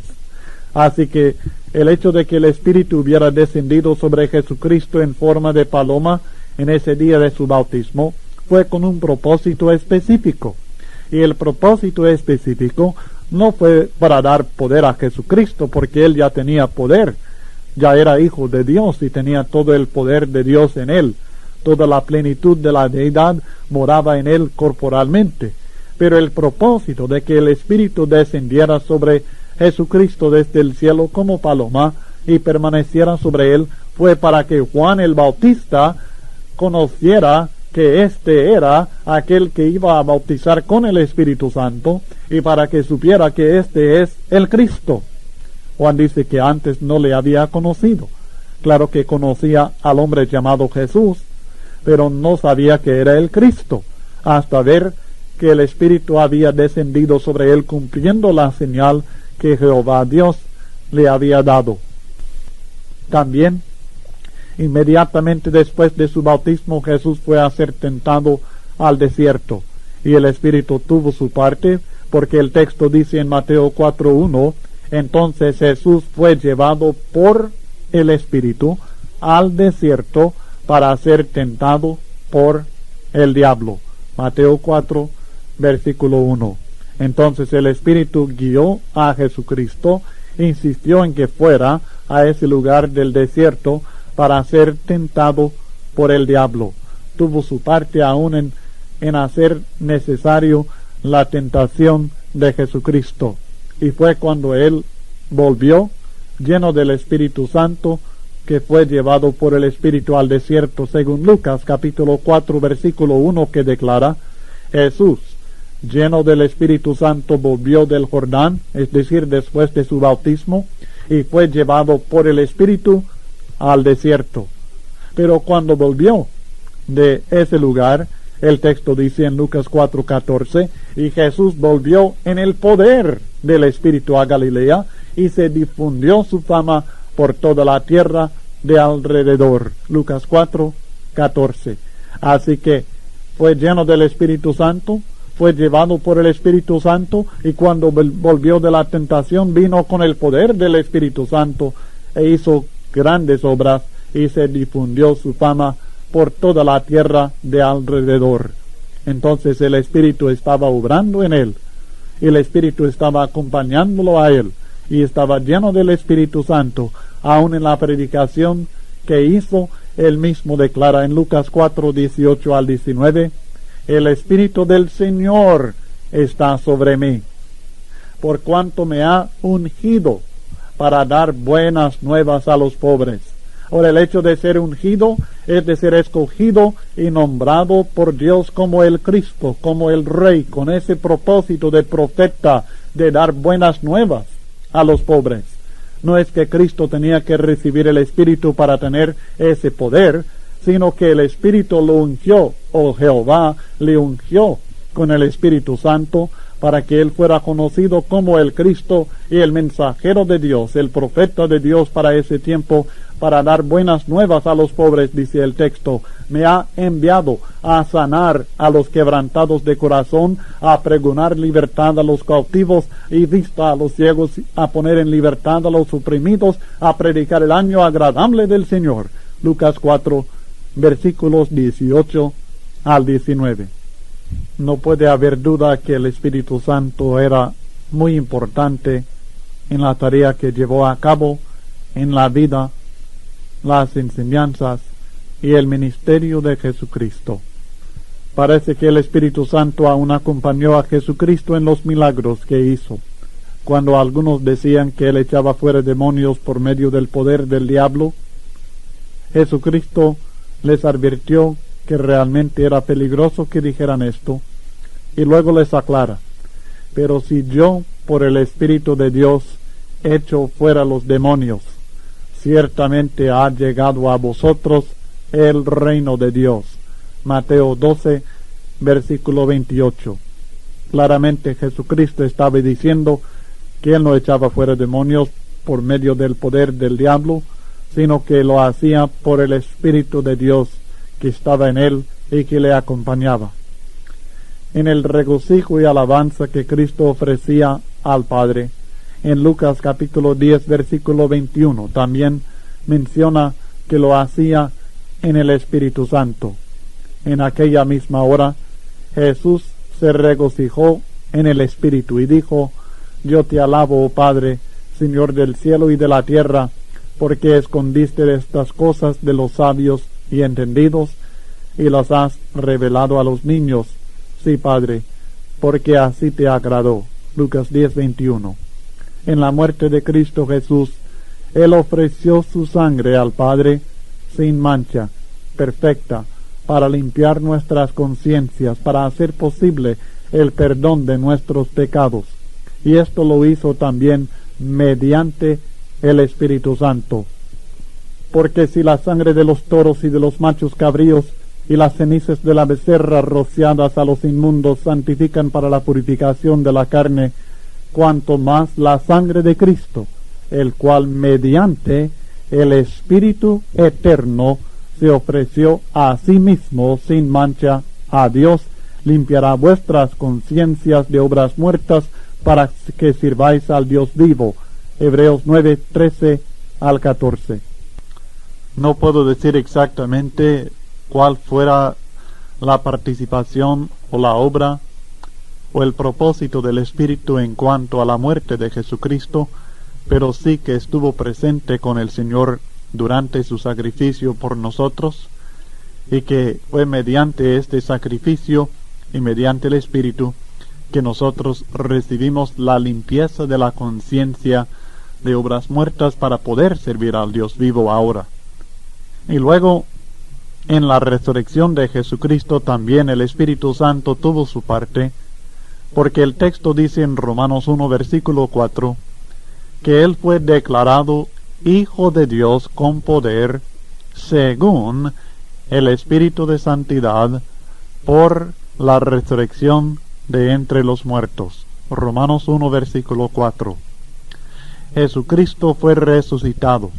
Así que el hecho de que el Espíritu hubiera descendido sobre Jesucristo en forma de paloma en ese día de su bautismo fue con un propósito específico. Y el propósito específico no fue para dar poder a Jesucristo, porque él ya tenía poder, ya era hijo de Dios y tenía todo el poder de Dios en él. Toda la plenitud de la deidad moraba en él corporalmente. Pero el propósito de que el Espíritu descendiera sobre Jesucristo desde el cielo como paloma y permaneciera sobre él fue para que Juan el Bautista conociera que éste era aquel que iba a bautizar con el Espíritu Santo, y para que supiera que éste es el Cristo. Juan dice que antes no le había conocido. Claro que conocía al hombre llamado Jesús, pero no sabía que era el Cristo, hasta ver que el Espíritu había descendido sobre él, cumpliendo la señal que Jehová Dios le había dado. También Inmediatamente después de su bautismo, Jesús fue a ser tentado al desierto, y el Espíritu tuvo su parte, porque el texto dice en Mateo 4:1, entonces Jesús fue llevado por el Espíritu al desierto para ser tentado por el diablo. Mateo 4, versículo 1. Entonces el Espíritu guió a Jesucristo, insistió en que fuera a ese lugar del desierto para ser tentado por el diablo. Tuvo su parte aún en hacer necesario la tentación de Jesucristo. Y fue cuando él volvió, lleno del Espíritu Santo, que fue llevado por el Espíritu al desierto, según Lucas capítulo 4, versículo 1, que declara, Jesús, lleno del Espíritu Santo, volvió del Jordán, es decir, después de su bautismo, y fue llevado por el Espíritu al desierto. Pero cuando volvió de ese lugar, el texto dice en Lucas 4:14, y Jesús volvió en el poder del Espíritu a Galilea, y se difundió su fama por toda la tierra de alrededor. Lucas 4:14. Así que fue lleno del Espíritu Santo, fue llevado por el Espíritu Santo, y cuando volvió de la tentación vino con el poder del Espíritu Santo e hizo grandes obras, y se difundió su fama por toda la tierra de alrededor. Entonces el Espíritu estaba obrando en él, y el Espíritu estaba acompañándolo a él, y estaba lleno del Espíritu Santo. Aún en la predicación que hizo, él mismo declara en Lucas 4:18 al 19, el Espíritu del Señor está sobre mí, por cuanto me ha ungido para dar buenas nuevas a los pobres. Ahora, el hecho de ser ungido es de ser escogido y nombrado por Dios como el Cristo, como el Rey, con ese propósito de profeta, de dar buenas nuevas a los pobres. No es que Cristo tenía que recibir el Espíritu para tener ese poder, sino que el Espíritu lo ungió, o Jehová le ungió con el Espíritu Santo, para que él fuera conocido como el Cristo y el mensajero de Dios, el profeta de Dios para ese tiempo, para dar buenas nuevas a los pobres, dice el texto. Me ha enviado a sanar a los quebrantados de corazón, a pregonar libertad a los cautivos y vista a los ciegos, a poner en libertad a los oprimidos, a predicar el año agradable del Señor. Lucas 4, versículos 18 al 19. No puede haber duda que el Espíritu Santo era muy importante en la tarea que llevó a cabo en la vida, las enseñanzas y el ministerio de Jesucristo. Parece que el Espíritu Santo aún acompañó a Jesucristo en los milagros que hizo. Cuando algunos decían que él echaba fuera demonios por medio del poder del diablo, Jesucristo les advirtió que realmente era peligroso que dijeran esto, y luego les aclara, pero si yo por el Espíritu de Dios echo fuera los demonios, ciertamente ha llegado a vosotros el reino de Dios. Mateo 12, versículo 28. Claramente Jesucristo estaba diciendo que él no echaba fuera demonios por medio del poder del diablo, sino que lo hacía por el Espíritu de Dios que estaba en él y que le acompañaba. En el regocijo y alabanza que Cristo ofrecía al Padre, en Lucas capítulo 10, versículo 21, también menciona que lo hacía en el Espíritu Santo. En aquella misma hora, Jesús se regocijó en el Espíritu y dijo, yo te alabo, oh Padre, Señor del cielo y de la tierra, porque escondiste estas cosas de los sabios y entendidos, y las has revelado a los niños. Sí, Padre, porque así te agradó. Lucas 10, 21. En la muerte de Cristo Jesús, él ofreció su sangre al Padre sin mancha, perfecta, para limpiar nuestras conciencias, para hacer posible el perdón de nuestros pecados. Y esto lo hizo también mediante el Espíritu Santo. Porque si la sangre de los toros y de los machos cabríos y las cenizas de la becerra rociadas a los inmundos santifican para la purificación de la carne, cuanto más la sangre de Cristo, el cual mediante el Espíritu Eterno se ofreció a sí mismo sin mancha a Dios, limpiará vuestras conciencias de obras muertas para que sirváis al Dios vivo. Hebreos 9, 13 al 14. No puedo decir exactamente cuál fuera la participación o la obra o el propósito del Espíritu en cuanto a la muerte de Jesucristo, pero sí que estuvo presente con el Señor durante su sacrificio por nosotros, y que fue mediante este sacrificio y mediante el Espíritu que nosotros recibimos la limpieza de la conciencia de obras muertas para poder servir al Dios vivo ahora. Y luego, en la resurrección de Jesucristo también el Espíritu Santo tuvo su parte, porque el texto dice en Romanos 1 versículo 4, que Él fue declarado Hijo de Dios con poder, según el Espíritu de Santidad, por la resurrección de entre los muertos. Romanos 1 versículo 4. Jesucristo fue resucitado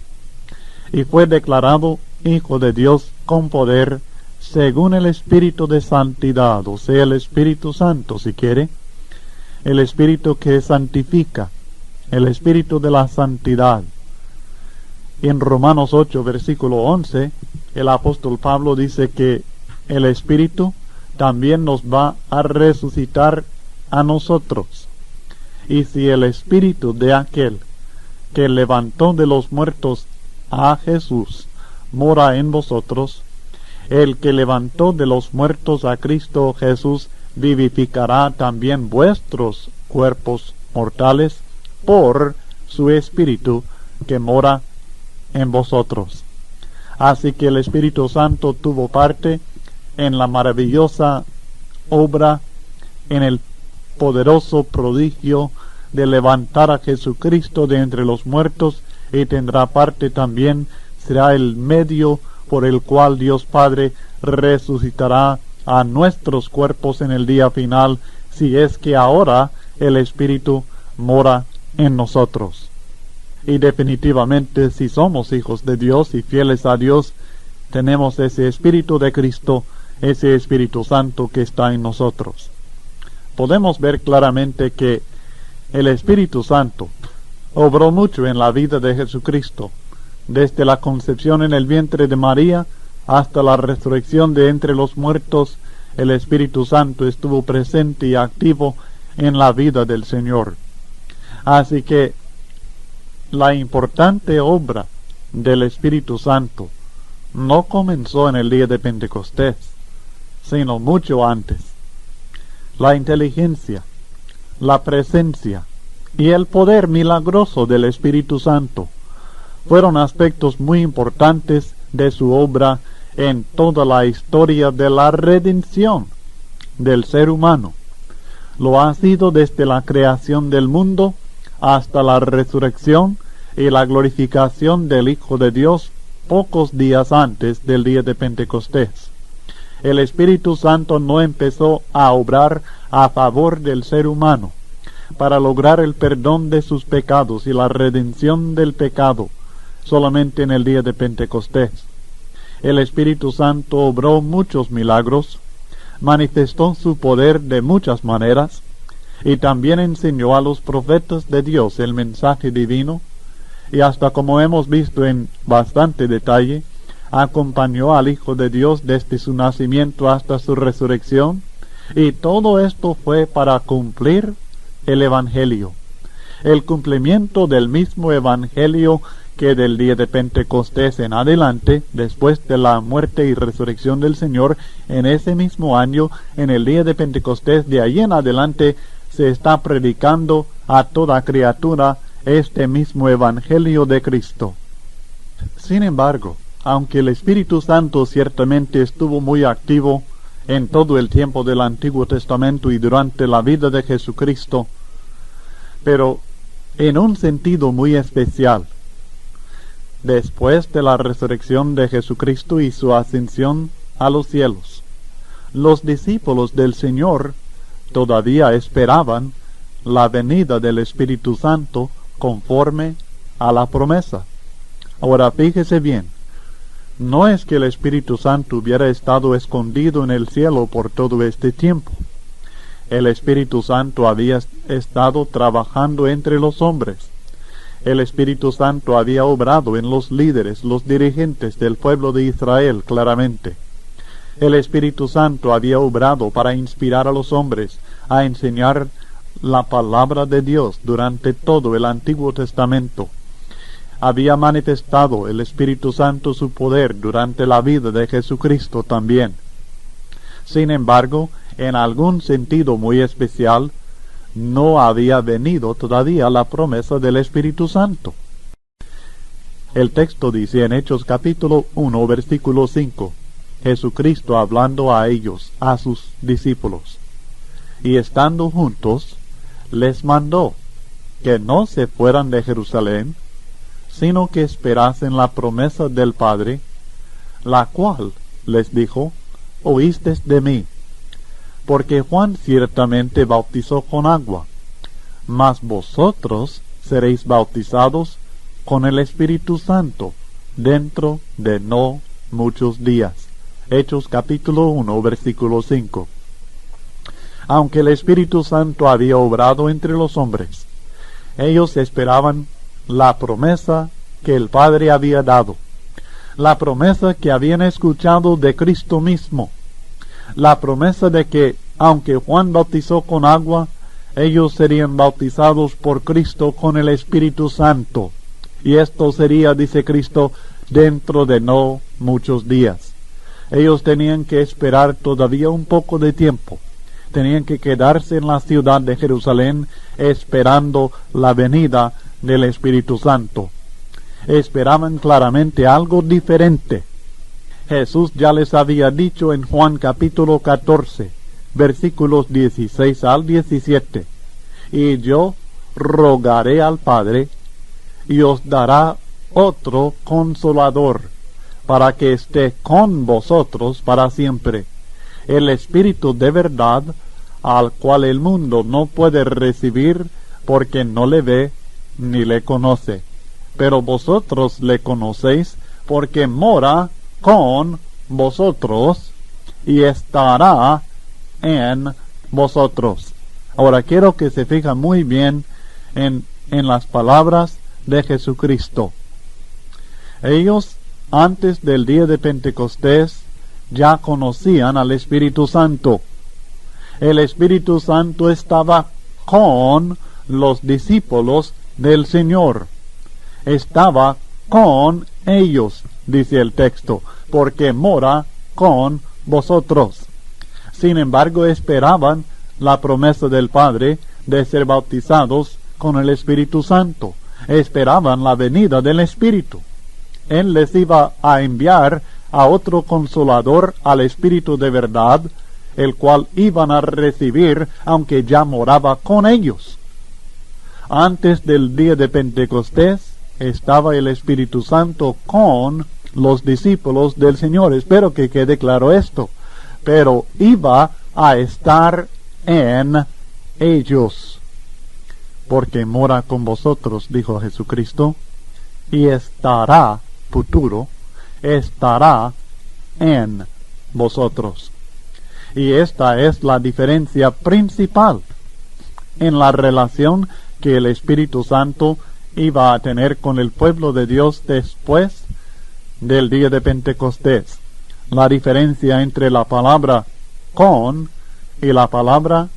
y fue declarado Hijo de Dios con poder, según el Espíritu de Santidad, o sea, el Espíritu Santo, si quiere, el Espíritu que santifica, el Espíritu de la santidad. En Romanos 8, versículo 11, el apóstol Pablo dice que el Espíritu también nos va a resucitar a nosotros. Y si el Espíritu de aquel que levantó de los muertos a Jesús mora en vosotros, el que levantó de los muertos a Cristo Jesús vivificará también vuestros cuerpos mortales por su Espíritu que mora en vosotros. Así que el Espíritu Santo tuvo parte en la maravillosa obra, en el poderoso prodigio de levantar a Jesucristo de entre los muertos, y tendrá parte también, será el medio por el cual Dios Padre resucitará a nuestros cuerpos en el día final, si es que ahora el Espíritu mora en nosotros. Y definitivamente, si somos hijos de Dios y fieles a Dios, tenemos ese Espíritu de Cristo, ese Espíritu Santo que está en nosotros. Podemos ver claramente que el Espíritu Santo obró mucho en la vida de Jesucristo, desde la concepción en el vientre de María hasta la resurrección de entre los muertos. El Espíritu Santo estuvo presente y activo en la vida del Señor. Así que la importante obra del Espíritu Santo no comenzó en el día de Pentecostés, sino mucho antes. La inteligencia, la presencia y el poder milagroso del Espíritu Santo fueron aspectos muy importantes de su obra en toda la historia de la redención del ser humano. Lo ha sido desde la creación del mundo hasta la resurrección y la glorificación del Hijo de Dios pocos días antes del día de Pentecostés. El Espíritu Santo no empezó a obrar a favor del ser humano para lograr el perdón de sus pecados y la redención del pecado solamente en el día de Pentecostés. El Espíritu Santo obró muchos milagros, manifestó su poder de muchas maneras, y también enseñó a los profetas de Dios el mensaje divino, y hasta, como hemos visto en bastante detalle, acompañó al Hijo de Dios desde su nacimiento hasta su resurrección, y todo esto fue para cumplir el Evangelio, el cumplimiento del mismo Evangelio que del día de Pentecostés en adelante, después de la muerte y resurrección del Señor, en ese mismo año, en el día de Pentecostés, de ahí en adelante, se está predicando a toda criatura este mismo Evangelio de Cristo. Sin embargo, aunque el Espíritu Santo ciertamente estuvo muy activo en todo el tiempo del Antiguo Testamento y durante la vida de Jesucristo, pero en un sentido muy especial, después de la resurrección de Jesucristo y su ascensión a los cielos, los discípulos del Señor todavía esperaban la venida del Espíritu Santo conforme a la promesa. Ahora fíjese bien, no es que el Espíritu Santo hubiera estado escondido en el cielo por todo este tiempo. El Espíritu Santo había estado trabajando entre los hombres. El Espíritu Santo había obrado en los líderes, los dirigentes del pueblo de Israel claramente. El Espíritu Santo había obrado para inspirar a los hombres a enseñar la palabra de Dios durante todo el Antiguo Testamento. Había manifestado el Espíritu Santo su poder durante la vida de Jesucristo también. Sin embargo, en algún sentido muy especial, no había venido todavía la promesa del Espíritu Santo. El texto dice en Hechos capítulo 1, versículo 5, Jesucristo hablando a ellos, a sus discípulos, y estando juntos, les mandó que no se fueran de Jerusalén, sino que esperasen la promesa del Padre, la cual, les dijo, oísteis de mí. Porque Juan ciertamente bautizó con agua, mas vosotros seréis bautizados con el Espíritu Santo dentro de no muchos días. Hechos capítulo 1, versículo 5. Aunque el Espíritu Santo había obrado entre los hombres, ellos esperaban la promesa que el Padre había dado, la promesa que habían escuchado de Cristo mismo, la promesa de que, aunque Juan bautizó con agua, ellos serían bautizados por Cristo con el Espíritu Santo. Y esto sería, dice Cristo, dentro de no muchos días. Ellos tenían que esperar todavía un poco de tiempo. Tenían que quedarse en la ciudad de Jerusalén esperando la venida del Espíritu Santo. Esperaban claramente algo diferente. Jesús ya les había dicho en Juan capítulo 14, versículos 16 al 17, y yo rogaré al Padre, y os dará otro consolador, para que esté con vosotros para siempre, el Espíritu de verdad, al cual el mundo no puede recibir, porque no le ve ni le conoce. Pero vosotros le conocéis, porque mora con vosotros y estará en vosotros. Ahora quiero que se fijen muy bien en las palabras de Jesucristo. Ellos, antes del día de Pentecostés, ya conocían al Espíritu Santo. El Espíritu Santo estaba con los discípulos del Señor. Estaba con ellos, dice el texto, porque mora con vosotros. Sin embargo, esperaban la promesa del Padre de ser bautizados con el Espíritu Santo. Esperaban la venida del Espíritu. Él les iba a enviar a otro consolador, al Espíritu de verdad, el cual iban a recibir aunque ya moraba con ellos. Antes del día de Pentecostés estaba el Espíritu Santo con los discípulos del Señor. Espero que quede claro esto. Pero iba a estar en ellos, porque mora con vosotros, dijo Jesucristo, y estará, futuro, estará en vosotros. Y esta es la diferencia principal en la relación que el Espíritu Santo iba a tener con el pueblo de Dios después del día de Pentecostés. La diferencia entre la palabra con y la palabra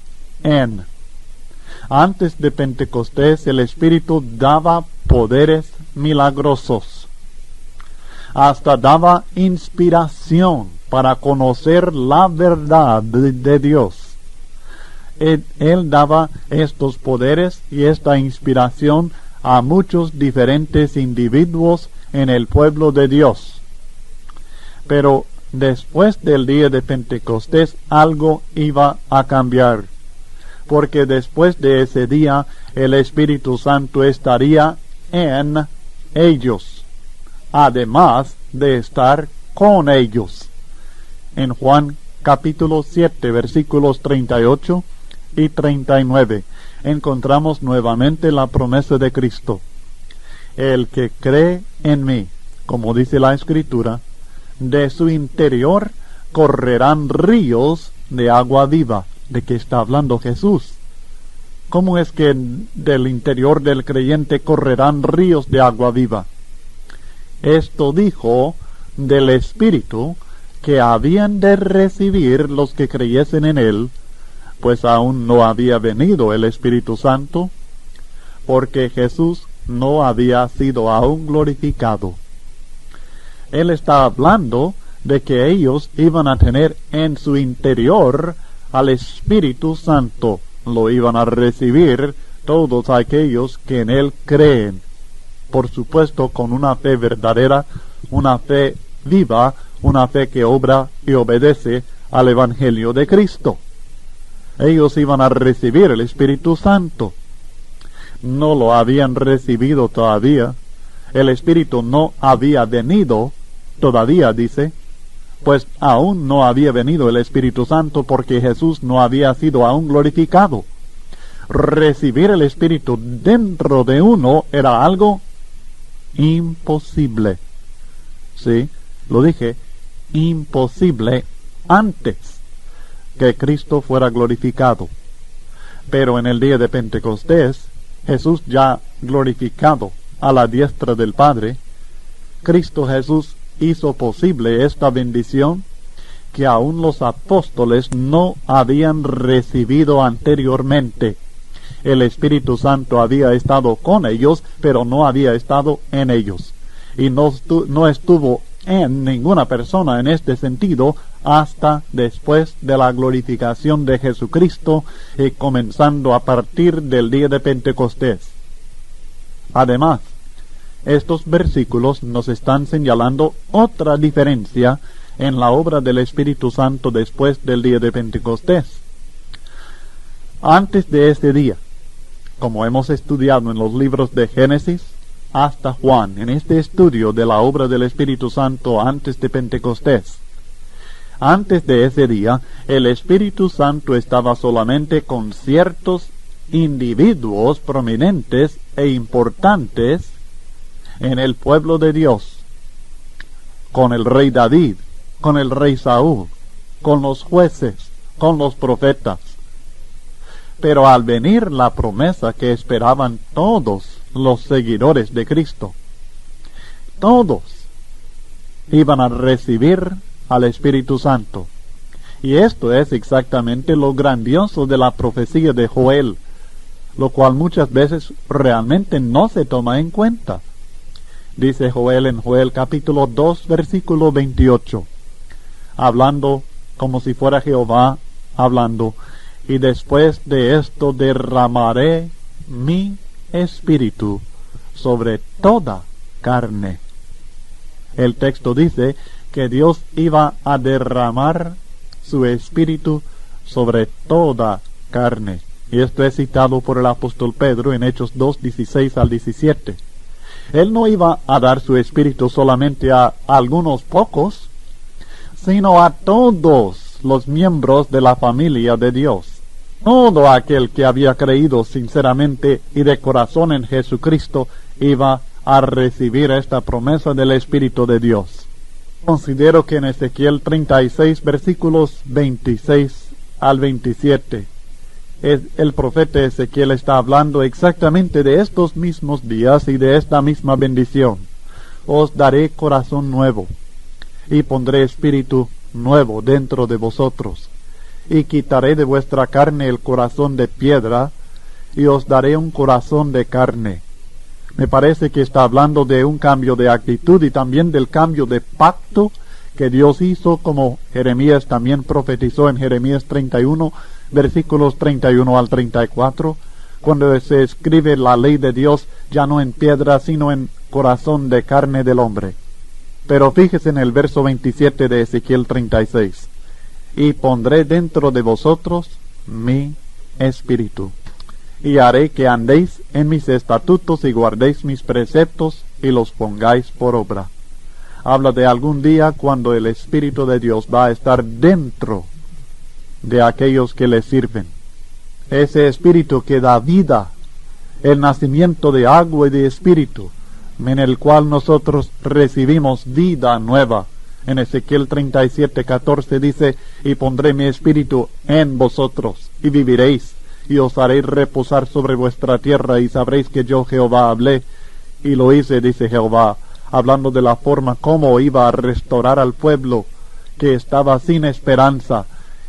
en. Antes de Pentecostés el Espíritu daba poderes milagrosos. Hasta daba inspiración para conocer la verdad de Dios. Él daba estos poderes y esta inspiración a muchos diferentes individuos en el pueblo de Dios. Pero después del día de Pentecostés algo iba a cambiar, porque después de ese día el Espíritu Santo estaría en ellos, además de estar con ellos. En Juan capítulo 7 versículos 38 y 39 encontramos nuevamente la promesa de Cristo. El que cree en mí, como dice la Escritura, de su interior correrán ríos de agua viva. ¿De qué está hablando Jesús? ¿Cómo es que del interior del creyente correrán ríos de agua viva? Esto dijo del Espíritu que habían de recibir los que creyesen en Él, pues aún no había venido el Espíritu Santo, porque Jesús no había sido aún glorificado. Él está hablando de que ellos iban a tener en su interior al Espíritu Santo. Lo iban a recibir todos aquellos que en Él creen. Por supuesto, con una fe verdadera, una fe viva, una fe que obra y obedece al Evangelio de Cristo. Ellos iban a recibir el Espíritu Santo. No lo habían recibido todavía. El Espíritu no había venido todavía, dice, pues aún no había venido el Espíritu Santo porque Jesús no había sido aún glorificado. Recibir el Espíritu dentro de uno era algo imposible. Sí, lo dije, imposible antes que Cristo fuera glorificado. Pero en el día de Pentecostés, Jesús ya glorificado a la diestra del Padre, Cristo Jesús hizo posible esta bendición que aún los apóstoles no habían recibido anteriormente. El Espíritu Santo había estado con ellos, pero no había estado en ellos. Y no estuvo en ninguna persona en este sentido hasta después de la glorificación de Jesucristo y comenzando a partir del día de Pentecostés. Además, estos versículos nos están señalando otra diferencia en la obra del Espíritu Santo después del día de Pentecostés. Antes de este día, como hemos estudiado en los libros de Génesis hasta Juan, en este estudio de la obra del Espíritu Santo antes de Pentecostés, antes de ese día, el Espíritu Santo estaba solamente con ciertos individuos prominentes e importantes en el pueblo de Dios, con el rey David, con el rey Saúl, con los jueces, con los profetas. Pero al venir la promesa que esperaban todos los seguidores de Cristo, todos iban a recibir al Espíritu Santo. Y esto es exactamente lo grandioso de la profecía de Joel, lo cual muchas veces realmente no se toma en cuenta. Dice Joel en Joel capítulo 2 versículo 28, hablando como si fuera Jehová hablando: y después de esto derramaré mi espíritu sobre toda carne. El texto dice que Dios iba a derramar su espíritu sobre toda carne. Y esto es citado por el apóstol Pedro en Hechos 2, 16 al 17. Él no iba a dar su espíritu solamente a algunos pocos, sino a todos los miembros de la familia de Dios. Todo aquel que había creído sinceramente y de corazón en Jesucristo iba a recibir esta promesa del Espíritu de Dios. Considero que en Ezequiel 36, versículos 26 al 27, el profeta Ezequiel está hablando exactamente de estos mismos días y de esta misma bendición. Os daré corazón nuevo, y pondré espíritu nuevo dentro de vosotros, y quitaré de vuestra carne el corazón de piedra, y os daré un corazón de carne. Me parece que está hablando de un cambio de actitud y también del cambio de pacto que Dios hizo, como Jeremías también profetizó en Jeremías 31, versículos 31 al 34, cuando se escribe la ley de Dios ya no en piedra, sino en corazón de carne del hombre. Pero fíjese en el verso 27 de Ezequiel 36. Y pondré dentro de vosotros mi espíritu, y haré que andéis en mis estatutos y guardéis mis preceptos y los pongáis por obra. Habla de algún día cuando el Espíritu de Dios va a estar dentro de aquellos que le sirven. Ese Espíritu que da vida, el nacimiento de agua y de Espíritu, en el cual nosotros recibimos vida nueva. En Ezequiel 37:14 dice, y pondré mi espíritu en vosotros, y viviréis, y os haré reposar sobre vuestra tierra, y sabréis que yo Jehová hablé, y lo hice, dice Jehová, hablando de la forma como iba a restaurar al pueblo que estaba sin esperanza,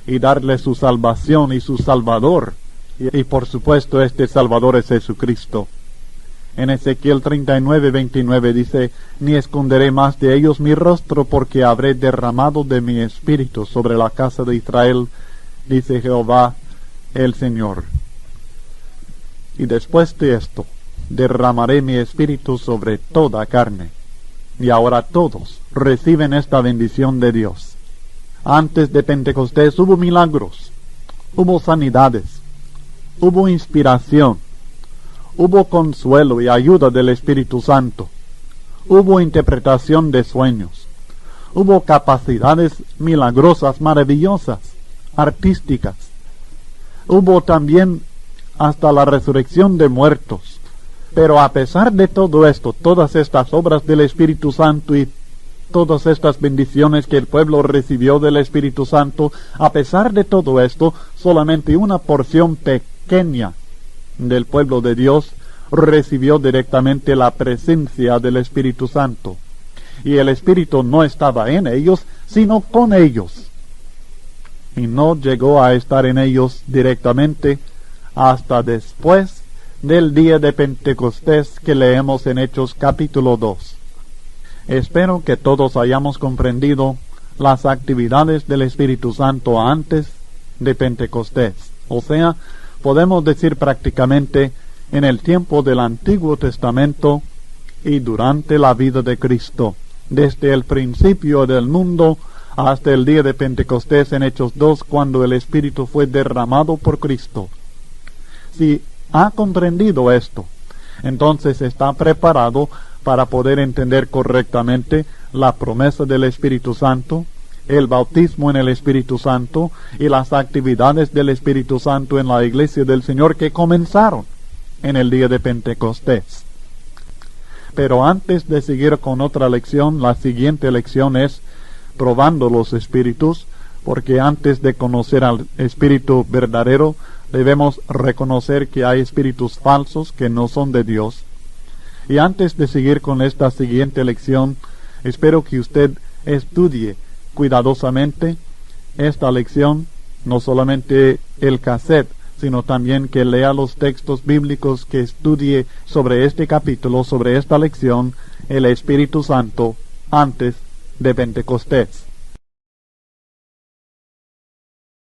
y darle su salvación y su Salvador. Y por supuesto este Salvador es Jesucristo. En Ezequiel 39:29 dice, ni esconderé más de ellos mi rostro, porque habré derramado de mi espíritu sobre la casa de Israel, dice Jehová el Señor. Y después de esto, derramaré mi espíritu sobre toda carne. Y ahora todos reciben esta bendición de Dios. Antes de Pentecostés hubo milagros, hubo sanidades, hubo inspiración, hubo consuelo y ayuda del Espíritu Santo, hubo interpretación de sueños, hubo capacidades milagrosas, maravillosas, artísticas, hubo también hasta la resurrección de muertos. Pero a pesar de todo esto, todas estas obras del Espíritu Santo y todas estas bendiciones que el pueblo recibió del Espíritu Santo, a pesar de todo esto, solamente una porción pequeña del pueblo de Dios recibió directamente la presencia del Espíritu Santo. Y el Espíritu no estaba en ellos, sino con ellos. Y no llegó a estar en ellos directamente hasta después del día de Pentecostés que leemos en Hechos capítulo 2. Espero que todos hayamos comprendido las actividades del Espíritu Santo antes de Pentecostés. O sea, podemos decir prácticamente en el tiempo del Antiguo Testamento y durante la vida de Cristo, desde el principio del mundo hasta el día de Pentecostés en Hechos 2, cuando el Espíritu fue derramado por Cristo. Si ha comprendido esto, entonces está preparado para poder entender correctamente la promesa del Espíritu Santo, el bautismo en el Espíritu Santo y las actividades del Espíritu Santo en la iglesia del Señor que comenzaron en el día de Pentecostés. Pero antes de seguir con otra lección, la siguiente lección es probando los espíritus, porque antes de conocer al espíritu verdadero, debemos reconocer que hay espíritus falsos que no son de Dios. Y antes de seguir con esta siguiente lección, espero que usted estudie cuidadosamente esta lección, no solamente el cassette, sino también que lea los textos bíblicos, que estudie sobre este capítulo, sobre esta lección, el Espíritu Santo, antes de Pentecostés.